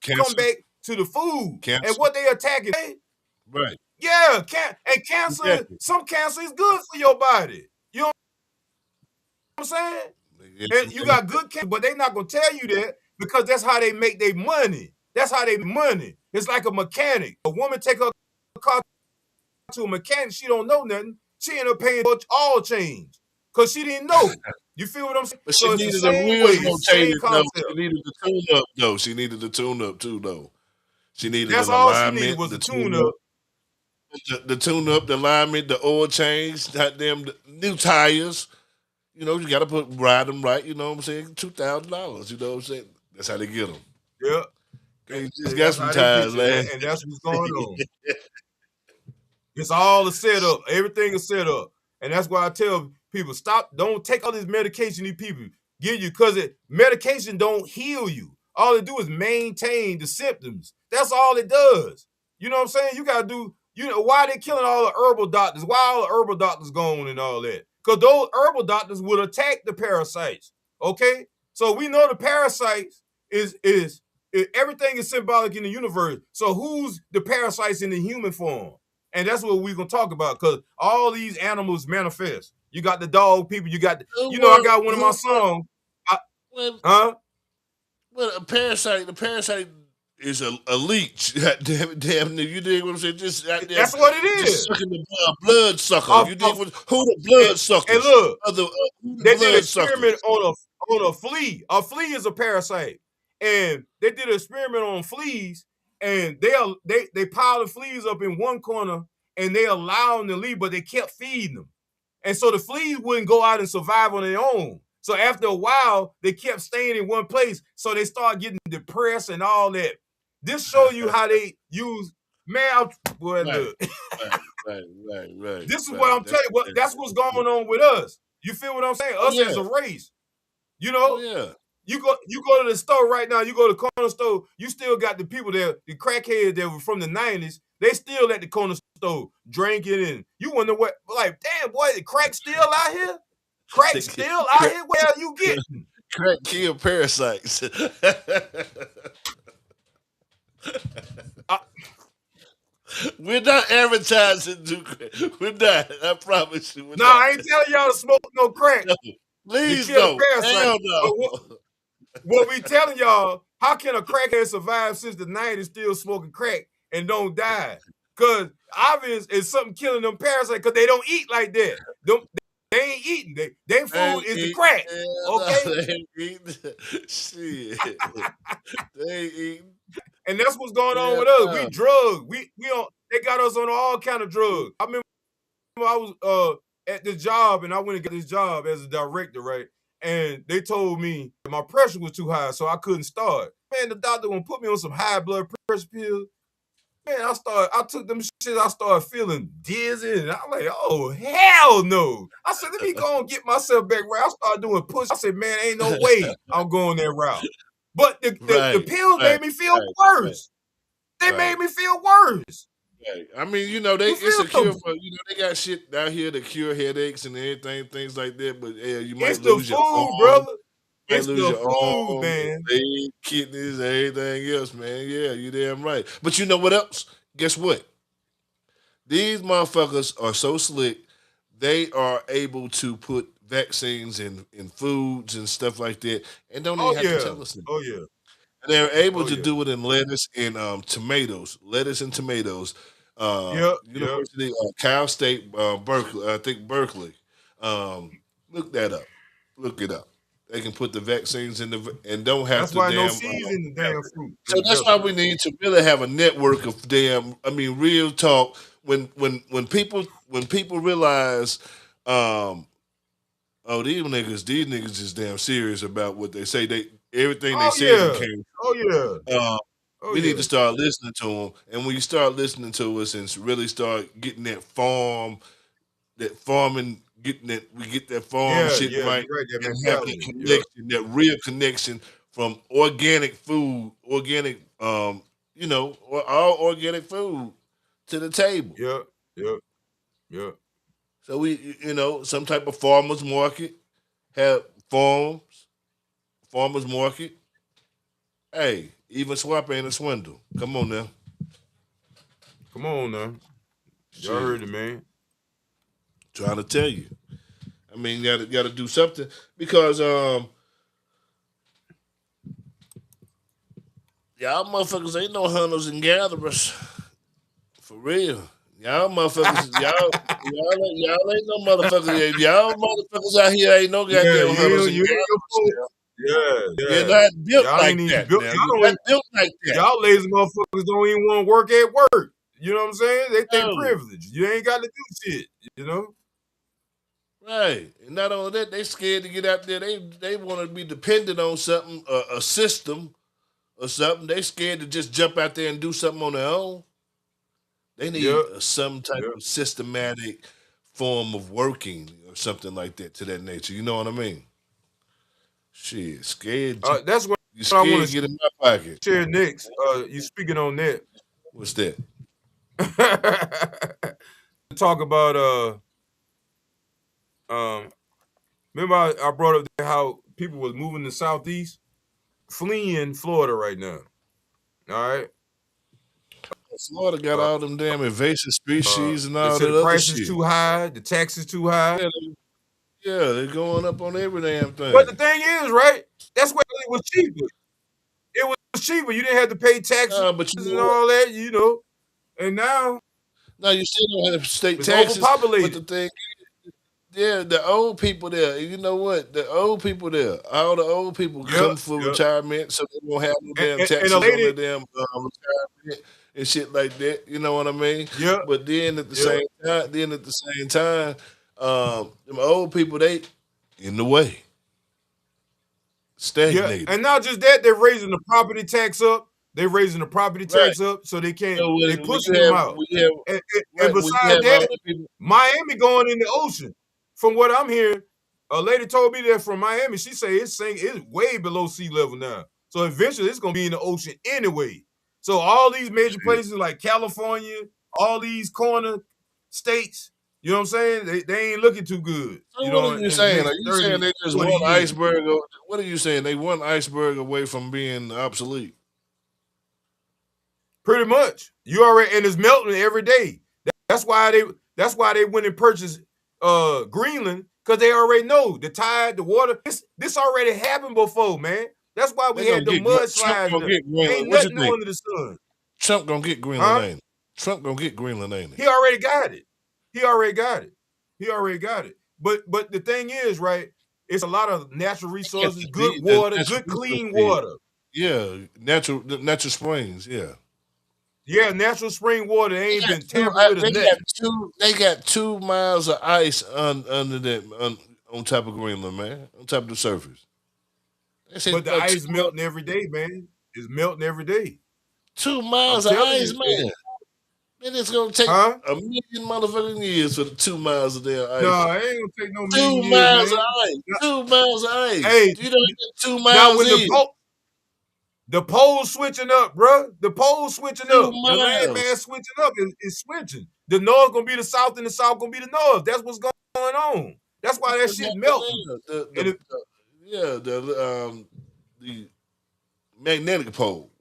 Cancer. Come back to the food and what they attacking. Right. Yeah, and cancer. Some cancer is good for your body. You know what I'm saying? And you got good cancer, but they're not gonna tell you that because that's how they make their money. That's how they make money. It's like a mechanic. A woman take her car to a mechanic, she don't know nothing. She end up paying all change because she didn't know. You feel what I'm saying? But she needed a real rotated. No, she needed the tune up though. She needed the tune up too though. She needed that's the all alignment, she needed was the tune up. The tune up, the alignment, the oil change, goddamn new tires. You know, you got to ride them right. You know what I'm saying? $2,000. You know what I'm saying? That's how they get them. Yeah. They just got some tires, man. And that's what's going on. It's all a setup. Everything is set up. And that's why I tell people, don't take all this medication these people give you because medication don't heal you. All it do is maintain the symptoms. That's all it does. You know what I'm saying? You got to do, why they killing all the herbal doctors? Why all the herbal doctors gone and all that? Because those herbal doctors would attack the parasites. Okay? So we know the parasites is everything is symbolic in the universe. So who's the parasites in the human form? And that's what we're going to talk about because all these animals manifest. You got the dog people. You got, I got one of my songs. Well, the parasite is a leech. Damn, you dig what I'm saying? That's what it is. Just sucking the blood sucker. You dig who the blood suckers? And look, they did an experiment on a flea. A flea is a parasite, and they did an experiment on fleas, and they piled the fleas up in one corner, and they allowed them to leave, but they kept feeding them, and so the fleas wouldn't go out and survive on their own. So after a while, they kept staying in one place, so they started getting depressed and all that. This show you how they use Right. This is what I'm telling you. That's what's going on with us. You feel what I'm saying? Us as a race. You know? You go to the store right now, you go to the corner store, you still got the people there, the crackheads that were from the 90s, they still at the corner store drinking, and you wonder what, like, damn, boy, the crack still out here? Crack still out here? Where are you getting? Crack kill parasites. We're not advertising to crack. We're not. I promise you. I ain't telling y'all to smoke no crack. No, please don't. Hell no. What we telling y'all, how can a crackhead survive since the 90s still smoking crack and don't die? Because obvious is something killing them parasites because they don't eat like that. They ain't eating. Their food is the crack. Okay? They ain't eating. Shit. They ain't eating. And that's what's going on with us. We drugged. They got us on all kind of drugs. I remember I was at this job, and I went and got this job as a director, right? And they told me my pressure was too high, so I couldn't start. Man, the doctor gonna put me on some high blood pressure pills. Man, I took them shit, I started feeling dizzy, and I'm like, oh, hell no. I said, let me go and get myself back right. I started doing push. I said, man, ain't no way I'm going that route. But the pills made me feel worse. They made me feel worse. I mean, you know, it's a cure for, you know, they got shit out here to cure headaches and everything, things like that. But yeah, you might lose your arm, brother. It's the food, man. Leg, kidneys, everything else, man. Yeah, you damn right. But you know what else? Guess what? These motherfuckers are so slick. They are able to put vaccines in foods and stuff like that, and don't even have to tell us. Oh yeah. They're able to do it in lettuce and tomatoes. Lettuce and tomatoes. University, Cal State, Berkeley. I think Berkeley. Look that up. Look it up. They can put the vaccines in and don't have that's to why damn. No seeds in the damn fruit. So that's why we need to really have a network of real talk. When people realize, oh, these niggas is damn serious about what they say. Everything they said came. We need to start listening to them, and when you start listening to us and really start getting that farming, getting that we get that farm shit right, and have that connection, that real connection from organic food, organic, all organic food to the table. Yeah. So we, some type of farmers market, have farmers market. Hey, even swap ain't a swindle. Come on now. Y'all heard it, man. Trying to tell you. I mean, you gotta do something because y'all motherfuckers ain't no hunters and gatherers. For real. Y'all motherfuckers, y'all ain't no motherfuckers. Y'all motherfuckers out here ain't no goddamn hunters and gatherers. You're not built like that. You're not built like that. Y'all lazy motherfuckers don't even want to work at work. You know what I'm saying? They think privilege. You ain't got to do shit. You know? Right. And not only that, they scared to get out there. They want to be dependent on something, a system or something. They scared to just jump out there and do something on their own. They need some type of systematic form of working or something like that to that nature. You know what I mean? Shit, scared. That's what you scared I want to get in my pocket. Share next. You speaking on that? What's that? Talk about remember I brought up how people was moving to Southeast, fleeing Florida right now. All right. Florida got all them damn invasive species and all that the other price shit. is too high, the tax is too high. Yeah, they're going up on every damn thing. But the thing is, right? That's where it was cheaper. It was cheaper. You didn't have to pay taxes and all that, you know. And now, you still don't have state it's taxes. Overpopulated. But the thing, the old people there. You know what? The old people there. All the old people come for retirement, so they won't have no damn taxes on their damn retirement and shit like that. You know what I mean? Yeah. But then at the same time, them old people, they in the way. Stagnated. Yeah. And not just that, they're raising the property tax up. They're raising the property tax up so they can't. They pushing them out. And besides that, Miami going in the ocean. From what I'm hearing, a lady told me that from Miami. She said it's way below sea level now. So eventually, it's gonna be in the ocean anyway. So all these major places like California, all these corner states, you know what I'm saying? They ain't looking too good. So you what know, are you saying? Are you saying they just one iceberg? What are you saying? They one iceberg away from being obsolete. Pretty much. You already, and it's melting every day. That's why they went and purchased Greenland, because they already know the tide, the water. This already happened before, man. That's why we had the mudslides. Ain't nothing new under the sun. Trump gonna get Greenland, ain't he? Trump gonna get Greenland, ain't he? He already got it. But the thing is, right? It's a lot of natural resources, good water, good clean water. Yeah, natural springs. Yeah. Yeah, natural spring water. They ain't been tampered with or nothing. They got 2 miles of ice under that on top of Greenland, man. On top of the surface. They said But the about ice melting every day, man. It's melting every day. 2 I'm miles of telling ice, you. man. And it's gonna take Huh? a million motherfucking years for the 2 miles of damn ice. No, it ain't gonna take no 2 million years, miles of man. ice. 2 miles of ice. Hey, You know what 2 now miles when is? the pole's switching up, bro. The pole's switching 2 up. The land miles. mass switching up is switching. The north gonna be the south and the south gonna be the north. That's what's going on. That's why that shit melting. The magnetic pole.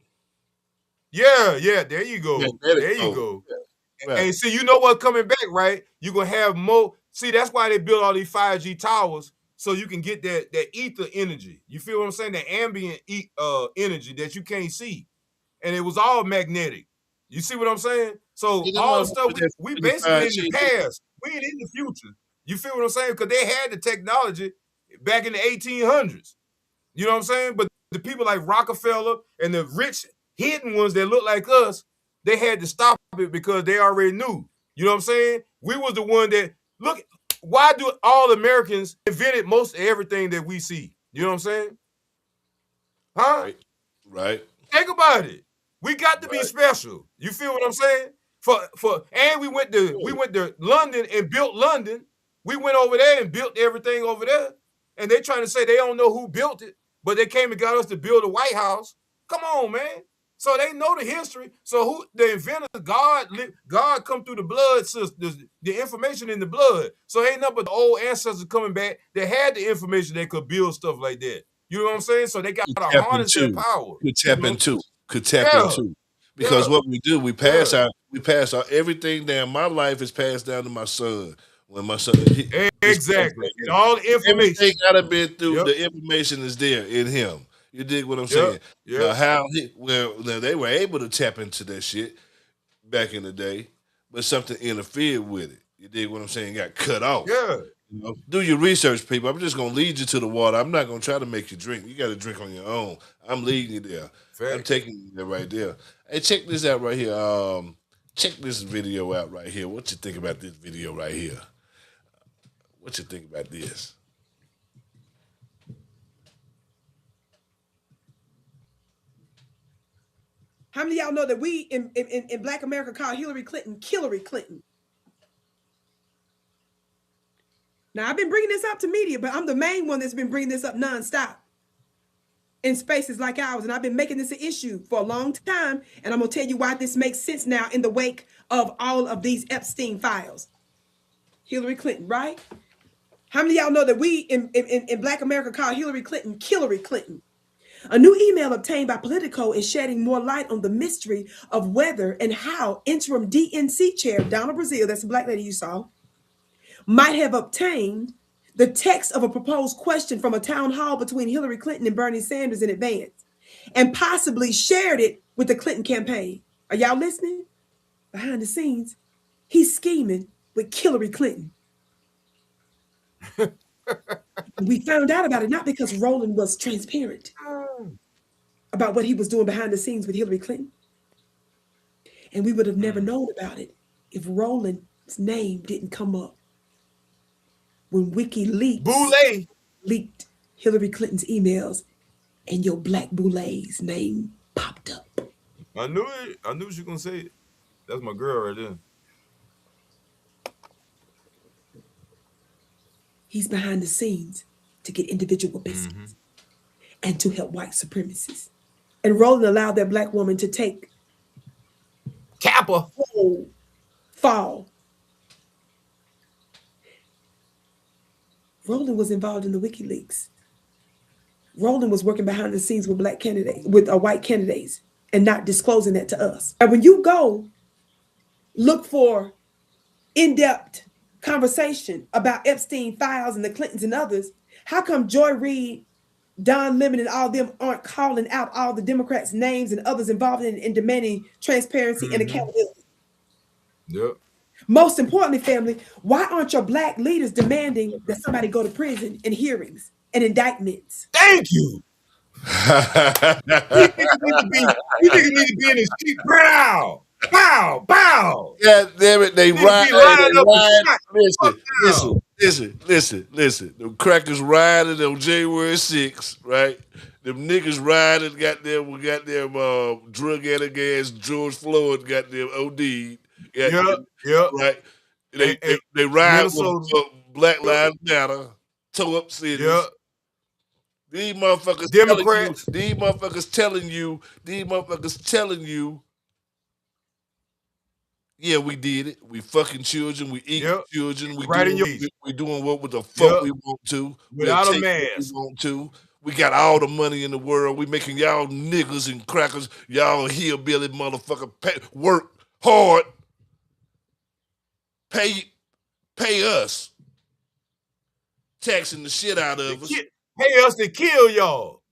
Yeah, there you go. Magnetic There you pole. go. Yeah, right. And see, you know what's coming back, right? You're gonna have more. See, that's why they build all these 5G towers, so you can get that ether energy. You feel what I'm saying? That ambient energy that you can't see. And it was all magnetic. You see what I'm saying? So all the stuff we basically in the past. We ain't in the future. You feel what I'm saying? Because they had the technology back in the 1800s. You know what I'm saying? But the people like Rockefeller and the rich hidden ones that look like us, they had to stop it because they already knew. You know what I'm saying? We was the one that look. Why do all Americans invented most of everything that we see? You know what I'm saying? Huh? Right. Think about it. We got to be special. You feel what I'm saying? And we went to London and built London. We went over there and built everything over there. And they trying to say they don't know who built it, but they came and got us to build the White House. Come on, man. So they know the history. So who the inventor, God come through the blood sisters, the information in the blood. So ain't nothing but the old ancestors coming back that had the information that could build stuff like that. You know what I'm saying? So they got to harness their power. Could tap into. Because what we do, we pass out everything down. My life is passed down to my son. When my son exactly. And all the information. Everything gotta be through the information is there in him. You dig what I'm saying? Now how they were able to tap into that shit back in the day, but something interfered with it. You dig what I'm saying? Got cut off. Yeah. You know? Do your research, people. I'm just gonna lead you to the water. I'm not gonna try to make you drink. You gotta drink on your own. I'm leading you there. I'm taking you there right there. Hey, check this out right here. Check this video out right here. What you think about this video right here? What you think about this? How many of y'all know that we in Black America call Hillary Clinton Hillary Clinton? Now, I've been bringing this up to media, but I'm the main one that's been bringing this up nonstop in spaces like ours. And I've been making this an issue for a long time. And I'm going to tell you why this makes sense now in the wake of all of these Epstein files. Hillary Clinton, right? How many of y'all know that we in Black America call Hillary Clinton Hillary Clinton? A new email obtained by Politico is shedding more light on the mystery of whether and how interim DNC chair Donna Brazile, that's the black lady you saw, might have obtained the text of a proposed question from a town hall between Hillary Clinton and Bernie Sanders in advance, and possibly shared it with the Clinton campaign. Are y'all listening? Behind the scenes, he's scheming with Hillary Clinton. We found out about it not because Roland was transparent about what he was doing behind the scenes with Hillary Clinton. And we would have never known about it if Roland's name didn't come up when WikiLeaks leaked Hillary Clinton's emails and your black Boulet's name popped up. I knew it. I knew she was going to say it. That's my girl right there. He's behind the scenes to get individual business and to help white supremacists. And Roland allowed that black woman to take Kappa fall. Roland was involved in the WikiLeaks. Roland was working behind the scenes with white candidates and not disclosing that to us. And when you go look for in-depth conversation about Epstein files and the Clintons and others, how come Joy Reid, Don Lemon, and all them aren't calling out all the Democrats' names and others involved in demanding transparency and accountability? Yep. Most importantly, family, why aren't your black leaders demanding that somebody go to prison in hearings and indictments? Thank you. You niggas need to be in the street proud. Bow, bow. God damn it, they Niggas ride. be lining up and shot. Fuck Listen. Them crackers riding on January 6th, right? Them niggas riding, drug addict ass George Floyd, goddamn OD, Yep. right? And They ride with Minnesota. Black Lives Matter, toe up cities. Yep. These motherfuckers Democrats. telling you, yeah, we did it. We fucking children. We eat children. We Right in your we doing what the fuck we want to. Without a Take what mask. we want to. We got all the money in the world. We making y'all niggas and crackers, y'all hillbilly motherfucker work hard. Pay us. Taxing the shit out of us. Pay us to kill y'all.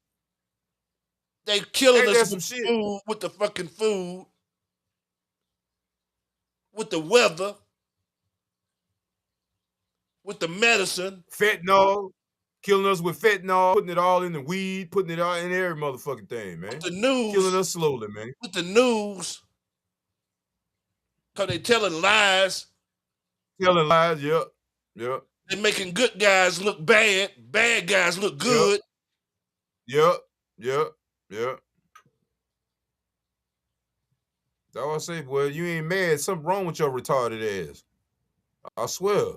They killing Ain't us that with some shit? food, with the fucking food, with the weather, with the medicine. Fentanyl. Killing us with fentanyl, putting it all in the weed, putting it all in every motherfucking thing, man. With the news. Killing us slowly, man. With the news. Because they telling lies. Telling lies, yep. They making good guys look bad. Bad guys look good. Yep. That's what I say, boy. You ain't mad. Something wrong with your retarded ass. I swear.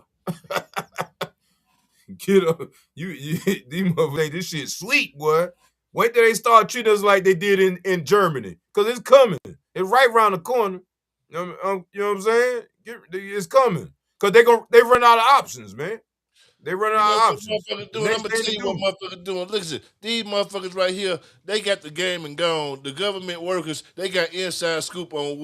Get up. These motherfuckers think this shit sweet, boy. Wait till they start treating us like they did in Germany. Because it's coming. It's right around the corner. You know what I'm saying? It's coming. Because they run out of options, man. They run out of options. I'm going to tell you what motherfuckers doing. Listen, these motherfuckers right here, they got the game and gone. The government workers, they got inside scoop on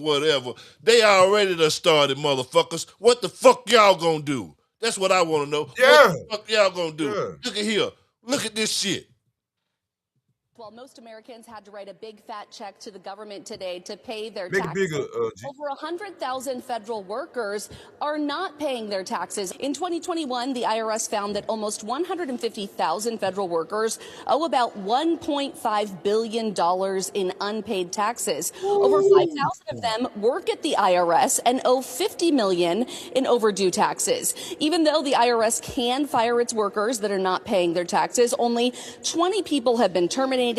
whatever. They already done started, motherfuckers. What the fuck y'all gonna do? That's what I want to know. Yeah. What the fuck y'all gonna do? Yeah. Look at here. Look at this shit. While most Americans had to write a big fat check to the government today to pay their Make taxes, it bigger, over 100,000 federal workers are not paying their taxes. In 2021, the IRS found that almost 150,000 federal workers owe about $1.5 billion in unpaid taxes. Over 5,000 of them work at the IRS and owe $50 million in overdue taxes. Even though the IRS can fire its workers that are not paying their taxes, only 20 people have been terminated.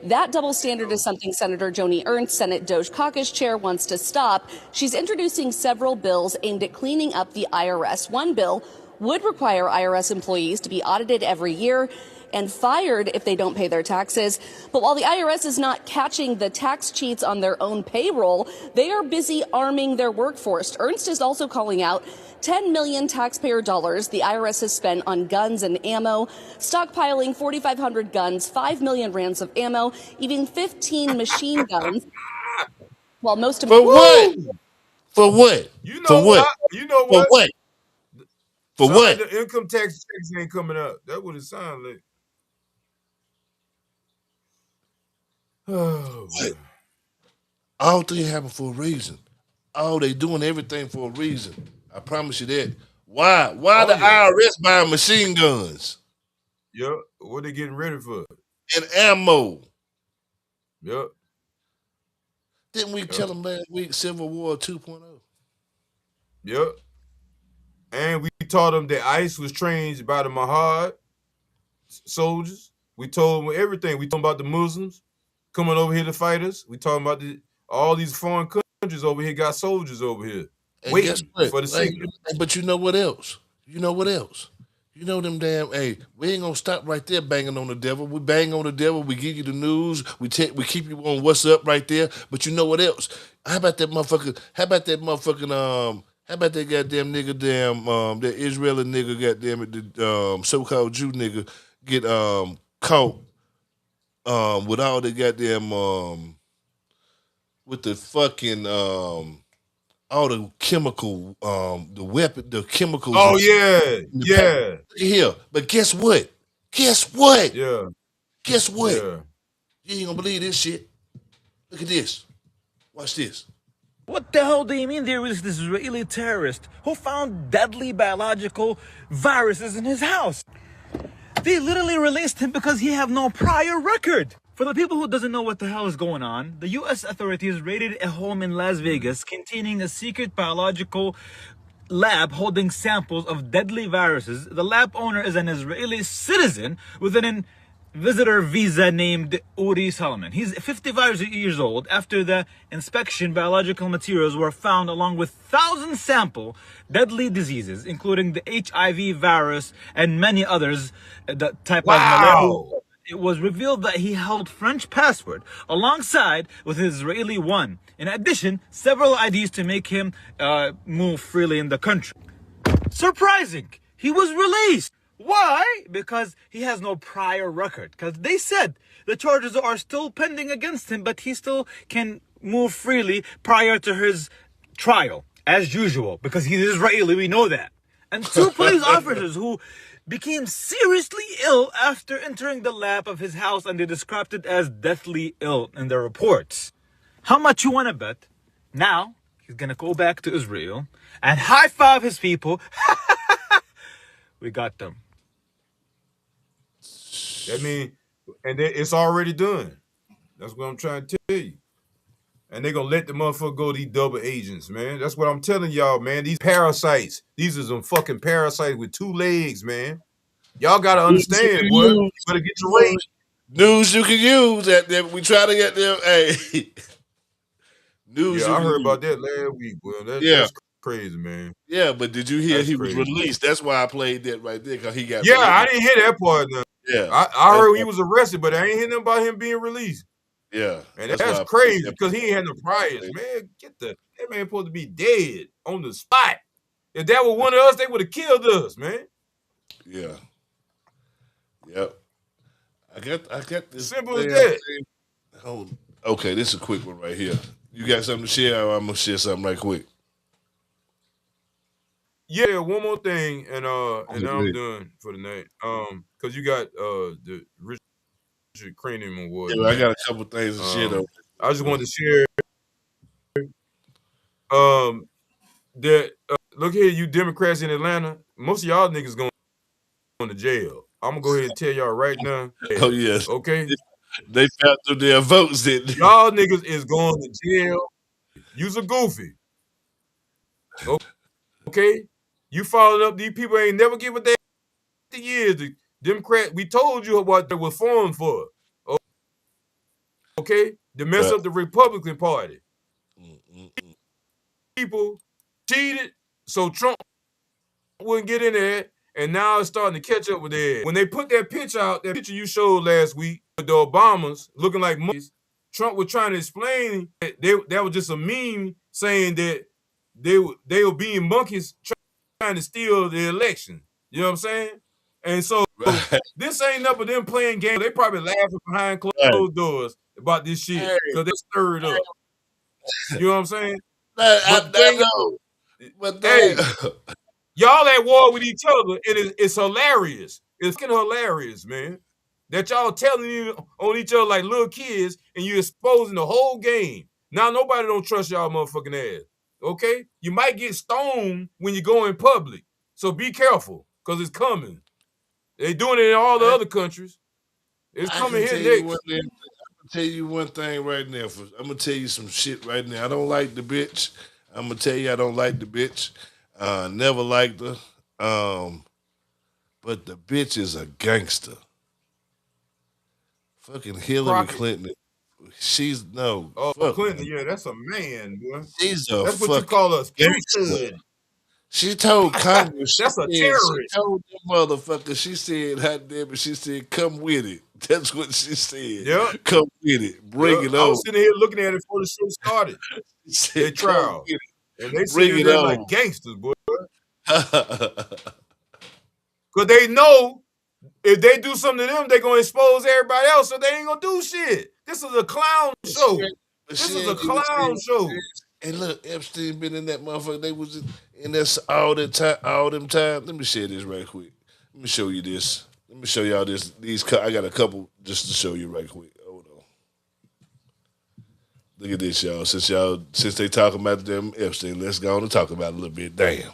That double standard is something Senator Joni Ernst, Senate Doge Caucus chair, wants to stop. She's introducing several bills aimed at cleaning up the IRS. One bill would require IRS employees to be audited every year and fired if they don't pay their taxes. But while the IRS is not catching the tax cheats on their own payroll, they are busy arming their workforce. Ernst is also calling out 10 million taxpayer dollars the IRS has spent on guns and ammo, stockpiling 4,500 guns, 5 million rounds of ammo, even 15 machine guns. While most For what? For what? You know For what? You know what? For what? For what? Like the income tax checks ain't coming up. That's what it sounds like. Oh, what? All things happen for a reason. Oh, they doing everything for a reason. I promise you that. Why? Why the IRS buying machine guns? Yep. What they getting ready for? And ammo. Yep. Didn't we tell them last week Civil War 2.0? Yep. And we taught them that ICE was trained by the Mahad soldiers. We told them everything. We told them about the Muslims coming over here to fight us. We talking about all these foreign countries over here got soldiers over here. And waiting guess what? For the signal. But you know what else? You know what else? You know them damn, hey, we ain't gonna stop right there banging on the devil. We bang on the devil, we give you the news, we keep you on what's up right there. But you know what else? How about that goddamn nigga that Israeli nigga goddamn it, the so-called Jew nigga get caught with all the goddamn with the fucking all the chemical, the weapon, the chemicals. Oh yeah. Look at here. But guess what? Yeah. Guess what? Yeah. You ain't gonna believe this shit. Look at this. Watch this. What the hell do you mean there is this Israeli terrorist who found deadly biological viruses in his house? They literally released him because he have no prior record. For the people who doesn't know what the hell is going on, the U.S. authorities raided a home in Las Vegas containing a secret biological lab holding samples of deadly viruses. The lab owner is an Israeli citizen with an visitor visa named Uri Solomon. He's 55 years old. After the inspection, biological materials were found along with 1,000 sample deadly diseases, including the HIV virus and many others, the type of malaria. It was revealed that he held French passport alongside with his Israeli one. In addition, several IDs to make him move freely in the country. Surprising! He was released. Why? Because he has no prior record. Because they said the charges are still pending against him, but he still can move freely prior to his trial, as usual, because he's Israeli, we know that. And 2 police officers who became seriously ill after entering the lab of his house, and they described it as deathly ill in their reports. How much you want to bet? Now, he's going to go back to Israel and high-five his people. We got them. I mean, and it's already done. That's what I'm trying to tell you. And they're going to let the motherfucker go, these double agents, man. That's what I'm telling y'all, man. These parasites. These are some fucking parasites with 2 legs, man. Y'all got to understand, boy. You better get your rate. News you can use. That we try to get them. Hey. News. Yeah, I heard about that last week, boy. That's crazy, man. Yeah, but did you hear he was released? That's why I played that right there, because he got released. I didn't hear that part. Now. Yeah. I heard he was arrested, but I ain't hear nothing about him being released. Yeah. And that's crazy, because he ain't had no priors, man. That man supposed to be dead on the spot. If that were one of us, they would have killed us, man. Yeah. Yep. I got this. Simple as that. Okay, this is a quick one right here. You got something to share, or I'm gonna share something right quick? Yeah, one more thing, and I'm done for the night. Because you got the Richard Cranium Award. Yeah, I got a couple things to share though. I just wanted to share that look here, you Democrats in Atlanta, most of y'all niggas going to jail. I'm gonna go ahead and tell y'all right now. Oh yes. Okay. They found through their votes, didn't they? Y'all niggas is going to jail. You's a goofy. Okay? You following up, these people ain't never give a damn years. The Democrat, we told you what they were formed for. Okay? To mess up the Republican Party. People cheated so Trump wouldn't get in there, and now it's starting to catch up with their. When they put that picture out, that picture you showed last week with the Obamas looking like monkeys, Trump was trying to explain that that was just a meme saying that they were being monkeys trying to steal the election. You know what I'm saying? And so this ain't nothing but them playing games. They probably laughing behind closed doors about this shit because they stirred up. You know what I'm saying? Y'all at war with each other, and it's hilarious. It's getting hilarious, man. That y'all telling on each other like little kids, and you're exposing the whole game. Now nobody don't trust y'all motherfucking ass. Okay? You might get stoned when you go in public. So be careful, because it's coming. They doing it in all the other countries. It's coming here next. I'm gonna tell you one thing right now. I'm gonna tell you some shit right now. I don't like the bitch. I'm gonna tell you I don't like the bitch. Never liked her. But the bitch is a gangster. Fucking Hillary Clinton. She's Clinton, yeah, that's a man, boy. That's what you call a gangster. She told Congress. That's a terrorist. She told the motherfucker. She said, "Hot damn it!" She said, "Come with it." That's what she said. Yep. Come with it. Bring it on. I was sitting here looking at it before the show started. They trial. And they sitting there like gangsters, boy. Because they know if they do something to them, they're going to expose everybody else, so they ain't going to do shit. This is a clown show. This is a clown show. And look, Epstein been in that motherfucker. They was in this all them time. Let me share this right quick. Let me show you this. Let me show y'all this. I got a couple just to show you right quick. Hold on. Look at this, y'all. Since they talking about them Epstein, let's go on and talk about it a little bit. Damn.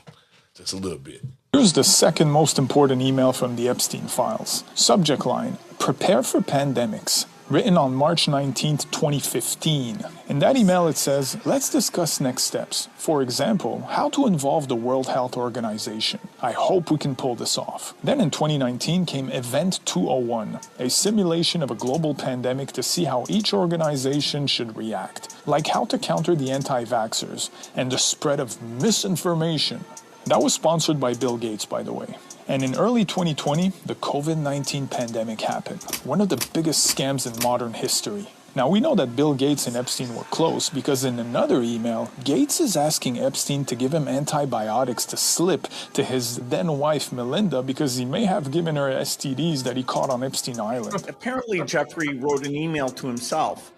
Just a little bit. Here's the second most important email from the Epstein files. Subject line, prepare for pandemics. written on March 19th, 2015. In that email it says, let's discuss next steps. For example, how to involve the World Health Organization. I hope we can pull this off. Then in 2019 came Event 201, a simulation of a global pandemic to see how each organization should react, like how to counter the anti-vaxxers and the spread of misinformation. That was sponsored by Bill Gates, by the way. And in early 2020, the COVID-19 pandemic happened, one of the biggest scams in modern history. Now, we know that Bill Gates and Epstein were close because in another email, Gates is asking Epstein to give him antibiotics to slip to his then-wife Melinda because he may have given her STDs that he caught on Epstein Island. Apparently, Jeffrey wrote an email to himself.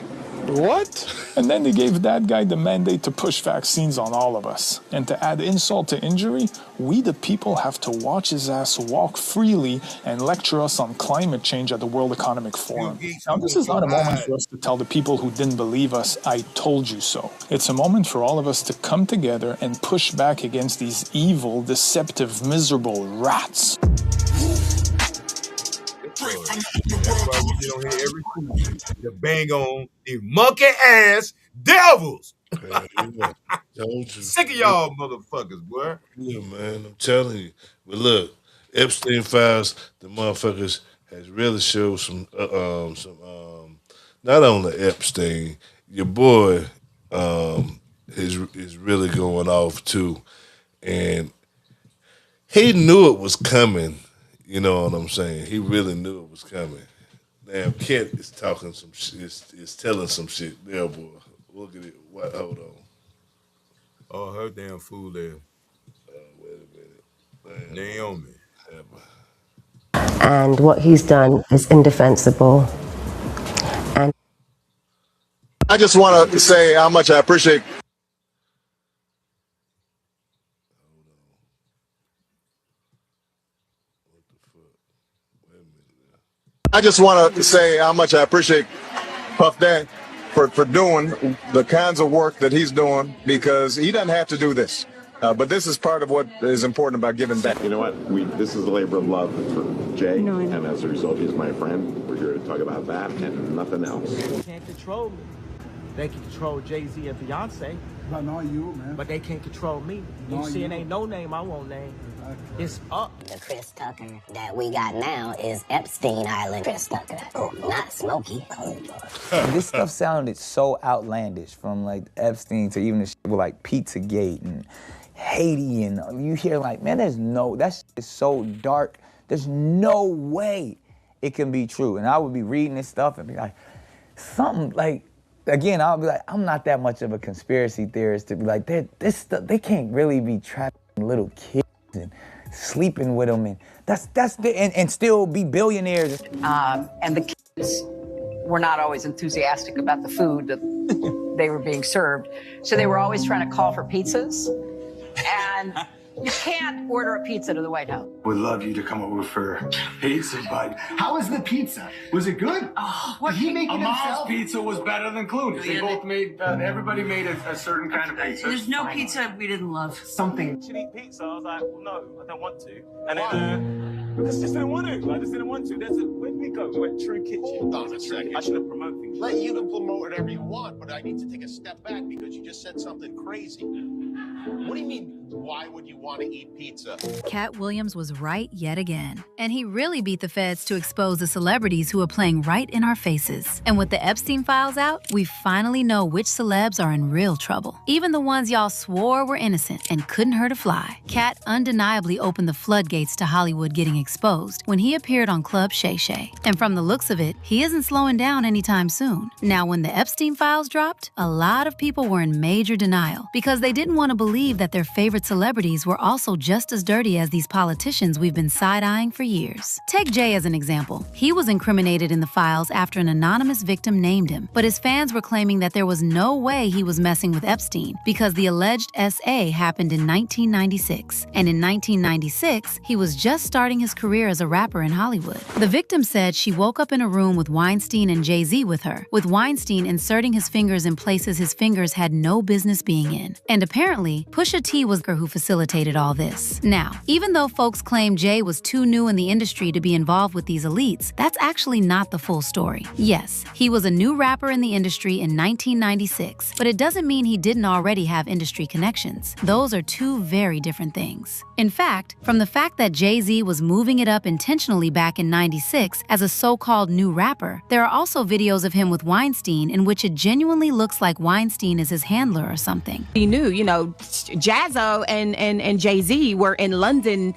What? And then they gave that guy the mandate to push vaccines on all of us. And to add insult to injury, we the people have to watch his ass walk freely and lecture us on climate change at the World Economic Forum. Now, this is not a moment for us to tell the people who didn't believe us, I told you so. It's a moment for all of us to come together and push back against these evil, deceptive, miserable rats. That's why we get on here every Tuesday to bang on these monkey ass devils. Sick of y'all motherfuckers, boy. Yeah, man, I'm telling you. But look, Epstein files, the motherfuckers has really showed some not only Epstein, your boy is really going off too, and he knew it was coming. You know what I'm saying? He really knew it was coming. Damn, Kent is talking some shit. Is telling some shit. There, boy. Look at it. What? Hold on. Oh, her damn fool there. Wait a minute. Damn. Naomi. And what he's done is indefensible. And I just want to say how much I appreciate. I just want to say how much I appreciate Puff Daddy for doing the kinds of work that he's doing, because he doesn't have to do this. But this is part of what is important about giving back. You know what? This is a labor of love for Jay, and as a result, he's my friend. We're here to talk about that and nothing else. They can't control me. They can control Jay-Z and Beyonce. But not you, man. But they can't control me. You see, it ain't no name I won't name. Exactly. It's up. The Chris Tucker that we got now is Epstein Island Chris Tucker, not Smokey. This stuff sounded so outlandish, from like Epstein to even the shit with like Pizzagate and Haiti, and you hear like, man, that shit is so dark. There's no way it can be true. And I would be reading this stuff and be like, something like, again, I'll be like, I'm not that much of a conspiracy theorist to be like, this stuff, they can't really be trapping little kids and sleeping with them, and and still be billionaires. And the kids were not always enthusiastic about the food that they were being served, so they were always trying to call for pizzas, and you can't order a pizza to the White House. Would love you to come over for pizza, but how was the pizza? Was it good? Oh, what? Did he make it Amal's himself? pizza was better than Clooney's. They both made, everybody made a certain kind of pizza. There's no pizza we didn't love. Something. Should eat pizza? I was like, well, no, I don't want to. And then, because I just didn't want to. I just didn't want to. Where did we go? We went True Kitchen. Hold on a second. I should have promoted things. Let you to promote whatever you want, but I need to take a step back because you just said something crazy. What do you mean, why would you want to eat pizza? Cat Williams was right yet again. And he really beat the feds to expose the celebrities who are playing right in our faces. And with the Epstein files out, we finally know which celebs are in real trouble. Even the ones y'all swore were innocent and couldn't hurt a fly. Cat undeniably opened the floodgates to Hollywood getting exposed when he appeared on Club Shay Shay. And from the looks of it, he isn't slowing down anytime soon. Now, when the Epstein files dropped, a lot of people were in major denial because they didn't want to believe that their favorite celebrities were also just as dirty as these politicians we've been side-eyeing for years. Take Jay as an example. He was incriminated in the files after an anonymous victim named him, but his fans were claiming that there was no way he was messing with Epstein because the alleged SA happened in 1996, and in 1996, he was just starting his career as a rapper in Hollywood. The victim said she woke up in a room with Weinstein and Jay-Z with her, with Weinstein inserting his fingers in places his fingers had no business being in. And apparently, Pusha T was hacker who facilitated all this. Now, even though folks claim Jay was too new in the industry to be involved with these elites, that's actually not the full story. Yes, he was a new rapper in the industry in 1996, but it doesn't mean he didn't already have industry connections. Those are two very different things. In fact, from the fact that Jay-Z was moving it up intentionally back in 96 as a so-called new rapper, there are also videos of him with Weinstein in which it genuinely looks like Weinstein is his handler or something. He knew, you know, Jazzo and Jay-Z were in London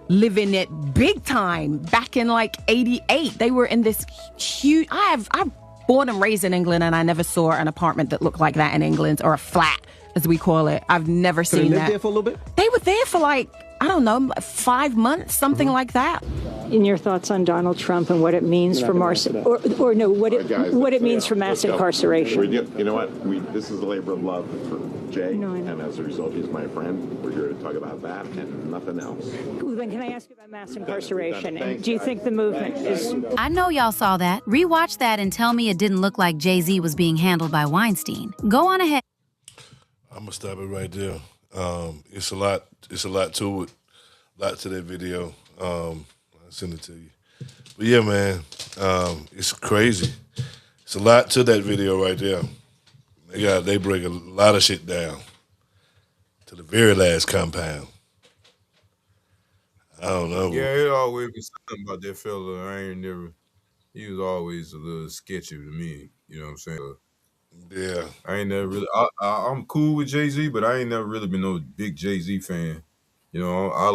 living it big time back in like 88. They were in this huge, I'm born and raised in England, and I never saw an apartment that looked like that in England, or a flat, as we call it. I've never seen that. They lived there for a little bit? They were there for like, I don't know, 5 months, something like that. In your thoughts on Donald Trump and what it means for mass incarceration? You know what? This is a labor of love for Jay, and as a result, he's my friend. We're here to talk about that and nothing else. Then can I ask you about mass incarceration? And do you think the movement is... I know y'all saw that. Rewatch that and tell me it didn't look like Jay-Z was being handled by Weinstein. Go on ahead. I'm gonna stop it right there. It's a lot to it, a lot to that video. I'll send it to you. But yeah, man, it's crazy. It's a lot to that video right there. They break a lot of shit down to the very last compound. I don't know. Yeah, it always was something about that fella. He was always a little sketchy to me. You know what I'm saying? Yeah. I ain't never really, I'm cool with Jay-Z, but I ain't never really been no big Jay-Z fan. You know, I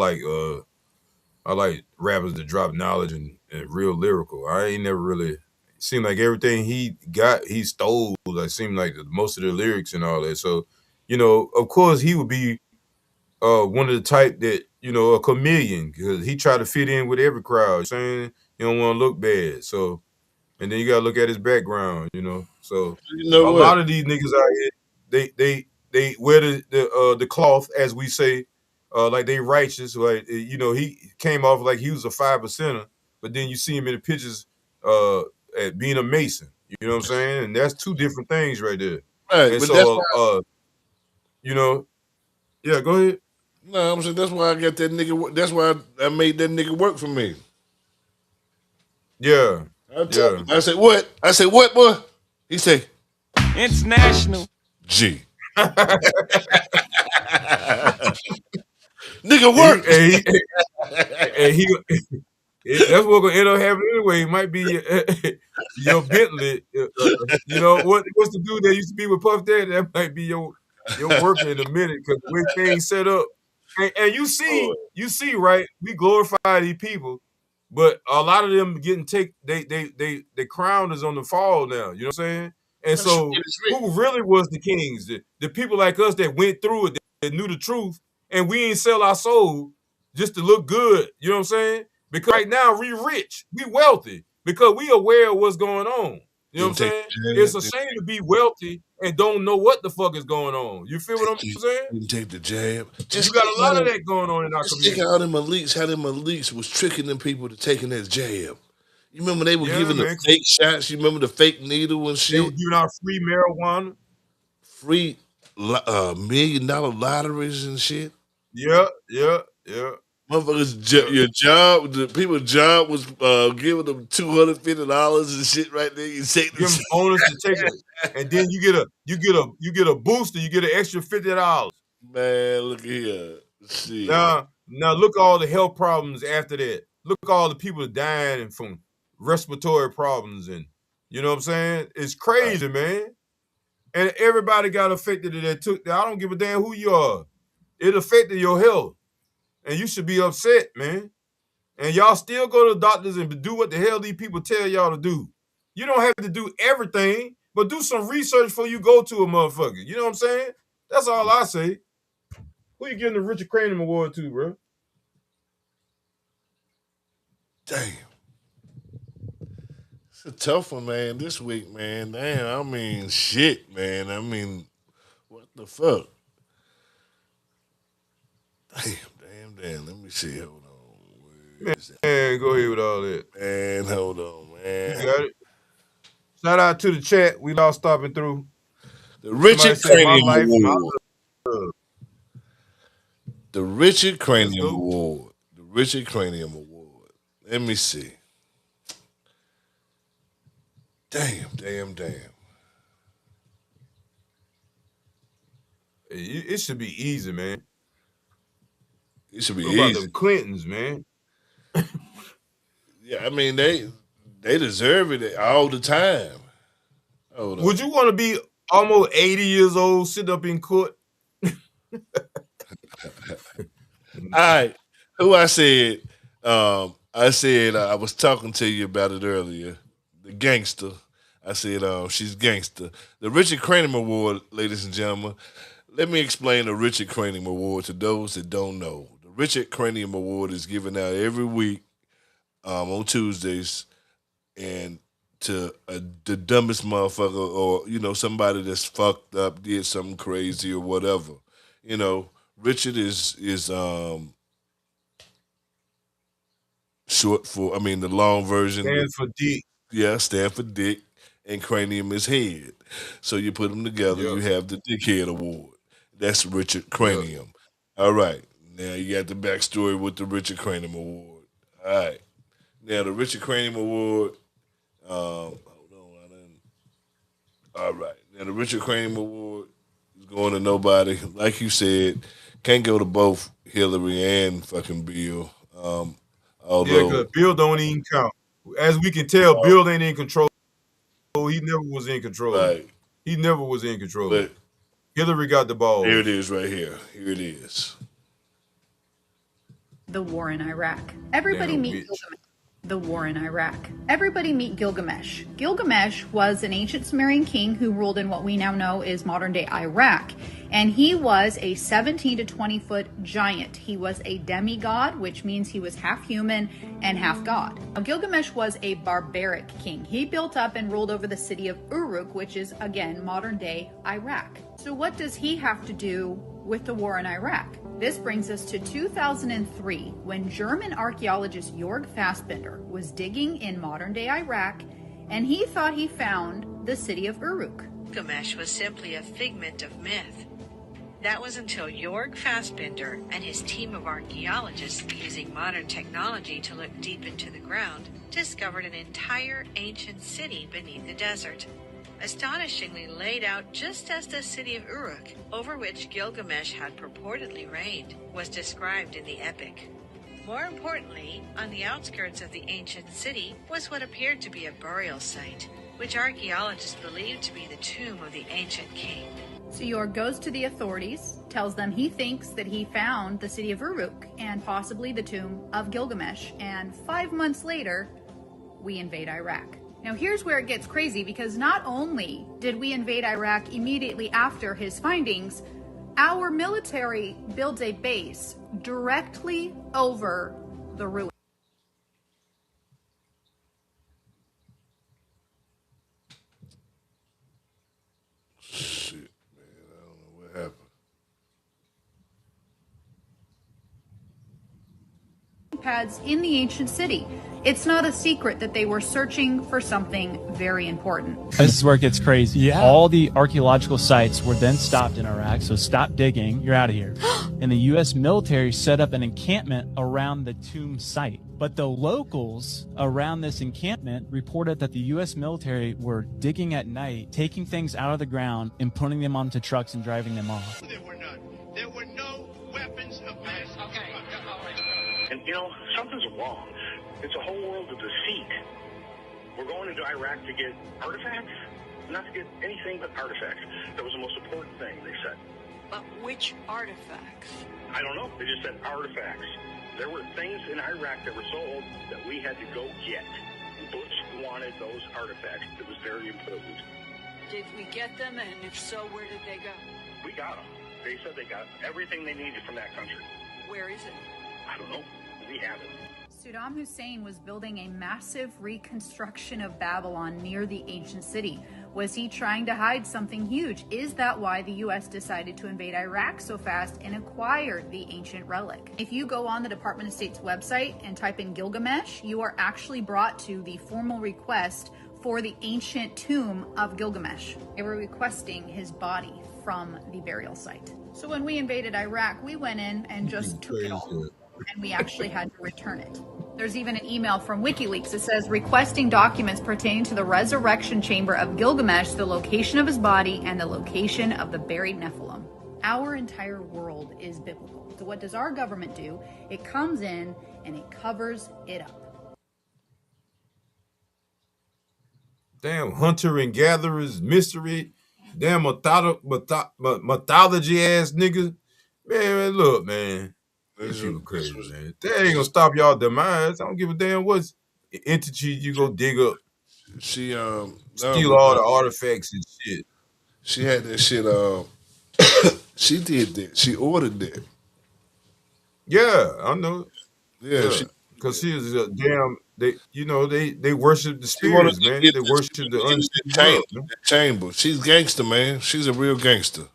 like rappers that drop knowledge and real lyrical. I ain't never really, it seemed like everything he got, he stole. It seemed like most of the lyrics and all that. So, you know, of course he would be one of the type that, you know, a chameleon, because he tried to fit in with every crowd, saying he don't want to look bad. So, and then you gotta look at his background, you know. So you know a lot of these niggas out here, they wear the cloth, as we say, like they righteous. Like, you know, he came off like he was a 5%er, but then you see him in the pictures at being a Mason. You know what I'm saying? And that's two different things right there. Right, and but so you know, yeah, go ahead. No, I'm saying that's why I got that nigga. That's why I made that nigga work for me. Yeah. I said, what? I said, what, boy? He said, international. G. Nigga work. That's what's gonna end up happening anyway. It might be your Bentley. You know what's the dude that used to be with Puff Daddy? That might be your worker in a minute, because the way things set up. And you see, right? We glorify these people, but a lot of them getting they crown is on the fall now. You know what I'm saying? And so, who really was the kings? The people like us that went through it, that knew the truth, and we ain't sell our soul just to look good. You know what I'm saying? Because right now we rich, we wealthy, because we aware of what's going on. You know what I'm saying? It's a shame to be wealthy and don't know what the fuck is going on. You feel what I'm saying? Didn't take the jab. You got a lot of that going on in our community. How them elites was tricking them people to taking that jab. You remember they were giving the fake shots? You remember the fake needle and shit? They were giving out free marijuana. Free $1 million lotteries and shit. Yeah. Motherfuckers, your job, the people's job was giving them $250 and shit right there. You take give them bonus to take it, and then you get a booster. You get an extra $50. Man, look here. Shit. Now look at all the health problems after that. Look at all the people dying from respiratory problems, and you know what I'm saying? It's crazy, man. And everybody got affected that took that. I don't give a damn who you are. It affected your health. And you should be upset, man. And y'all still go to the doctors and do what the hell these people tell y'all to do. You don't have to do everything, but do some research before you go to a motherfucker. You know what I'm saying? That's all I say. Who you giving the Richard Cranium Award to, bro? Damn. It's a tough one, man, this week, man. Damn, I mean, shit, man. I mean, what the fuck? Damn. Let me see. Hold on. Man, go ahead with all that. Man, hold on, man. You got it? Shout out to the chat. We all stopping through. The Richard Cranium Award. The Richard Cranium Award. The Richard Cranium Award. Let me see. Damn. It should be easy, man. It should be What about easy. them Clintons, man? Yeah, I mean they deserve it all the time. Hold on. Would you want to be almost 80 years old, sit up in court? All right. Who I said? I was talking to you about it earlier. The gangster. I said she's gangster. The Richard Cranium Award, ladies and gentlemen. Let me explain the Richard Cranium Award to those that don't know. The Richard Cranium Award is given out every week on Tuesdays, and to the dumbest motherfucker, or somebody that's fucked up, did something crazy or whatever. Richard is short for, the long version. Stands for dick. Yeah, stand for dick, and cranium is head. So you put them together, you have the Dickhead Award. That's Richard Cranium. All right. Now you got the backstory with the Richard Cranium Award. All right. Now the Richard Cranium Award. Hold on. All right. Now the Richard Cranium Award is going to nobody. Like you said, can't go to both Hillary and fucking Bill. Although because Bill don't even count. As we can tell, Bill ain't in control. He never was in control. Right. He never was in control. But Hillary got the ball. Here it is right here. Here it is. The war in Iraq. Everybody meet Gilgamesh. The war in Iraq. Everybody meet Gilgamesh. Gilgamesh was an ancient Sumerian king who ruled in what we now know is modern-day Iraq. And he was a 17 to 20 foot giant. He was a demigod, which means he was half human and half god. Now, Gilgamesh was a barbaric king. He built up and ruled over the city of Uruk, which is, again, modern-day Iraq. So what does he have to do with the war in Iraq? This brings us to 2003, when German archaeologist Jörg Fassbinder was digging in modern-day Iraq, and he thought he found the city of Uruk. Gilgamesh was simply a figment of myth. That was until Jörg Fassbinder and his team of archaeologists, using modern technology to look deep into the ground, discovered an entire ancient city beneath the desert, astonishingly laid out just as the city of Uruk, over which Gilgamesh had purportedly reigned, was described in the epic. More importantly, on the outskirts of the ancient city was what appeared to be a burial site, which archaeologists believed to be the tomb of the ancient king. So Jörg goes to the authorities, tells them he thinks that he found the city of Uruk and possibly the tomb of Gilgamesh, and 5 months later, we invade Iraq. Now here's where it gets crazy, because not only did we invade Iraq immediately after his findings, our military builds a base directly over the ruins. Shit, man, I don't know what happened. Pads in the ancient city. It's not a secret that they were searching for something very important. This is where it gets crazy. Yeah. All the archaeological sites were then stopped in Iraq, so stop digging, you're out of here. And the U.S. military set up an encampment around the tomb site. But the locals around this encampment reported that the U.S. military were digging at night, taking things out of the ground and putting them onto trucks and driving them off. There were none. There were no weapons of mass destruction. And, something's wrong. It's a whole world of deceit. We're going into Iraq to get artifacts, not to get anything but artifacts. That was the most important thing, they said. But which artifacts? I don't know. They just said artifacts. There were things in Iraq that were so old that we had to go get. And Bush wanted those artifacts. It was very important. Did we get them, and if so, where did they go? We got them. They said they got everything they needed from that country. Where is it? I don't know. We have it. Saddam Hussein was building a massive reconstruction of Babylon near the ancient city. Was he trying to hide something huge? Is that why the U.S. decided to invade Iraq so fast and acquire the ancient relic? If you go on the Department of State's website and type in Gilgamesh, you are actually brought to the formal request for the ancient tomb of Gilgamesh. They were requesting his body from the burial site. So when we invaded Iraq, we went in and just took it all. And we actually had to return it. There's even an email from WikiLeaks that says requesting documents pertaining to the resurrection chamber of Gilgamesh, the location of his body, and the location of the buried Nephilim. Our entire world is biblical. So what does our government do? It comes in and it covers it up. Damn hunter and gatherers, mystery, damn mythology ass niggas. Man, look, man. These people crazy, man. That ain't gonna stop y'all demise. I don't give a damn what entity you go dig up. She steal all the artifacts and shit. She had that shit. She did that. She ordered that. Yeah, I know. Yeah, because she is a damn. They worship the She wanted spirits, to man. get They this- worship the get unseen the chamber, world, man. the chamber. She's gangster, man. She's a real gangster.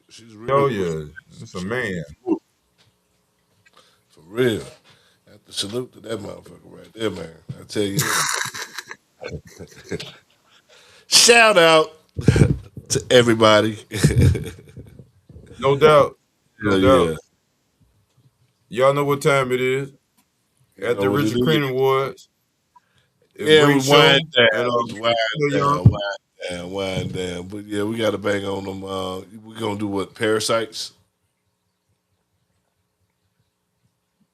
She's real. Oh yeah, it's a man. For real. I have to salute to that motherfucker right there, man. I tell you. Shout out to everybody. No doubt. No Hell doubt. yeah. Y'all know what time it is. You At know the what it Richard is. Crennan Awards. A Yeah, great we show. wind down, And, wind down. But yeah, we got to bang on them. We're going to do what? Parasites?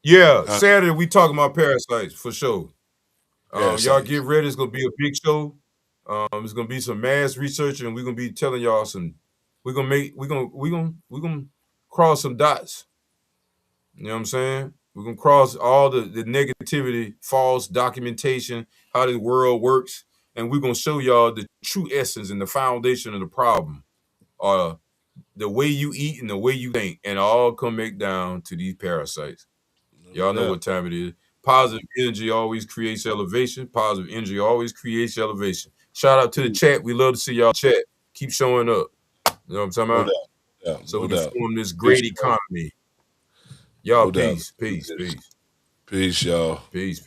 Yeah, Saturday we talking about parasites for sure. Y'all Parasites. get ready. It's gonna be a big show. It's gonna be some mass research, and we're gonna be telling y'all some. We're gonna cross some dots. You know what I'm saying? We're gonna cross all the negativity, false documentation, how the world works, and we're gonna show y'all the true essence and the foundation of the problem. The way you eat and the way you think, and all come back down to these parasites. Y'all know what time it is. Positive energy always creates elevation. Positive energy always creates elevation. Shout out to the chat. We love to see y'all chat. Keep showing up. You know what I'm talking about? No doubt. So No we can doubt. form this great Peace, bro. economy. Y'all, No doubt. peace. Peace, y'all. Peace.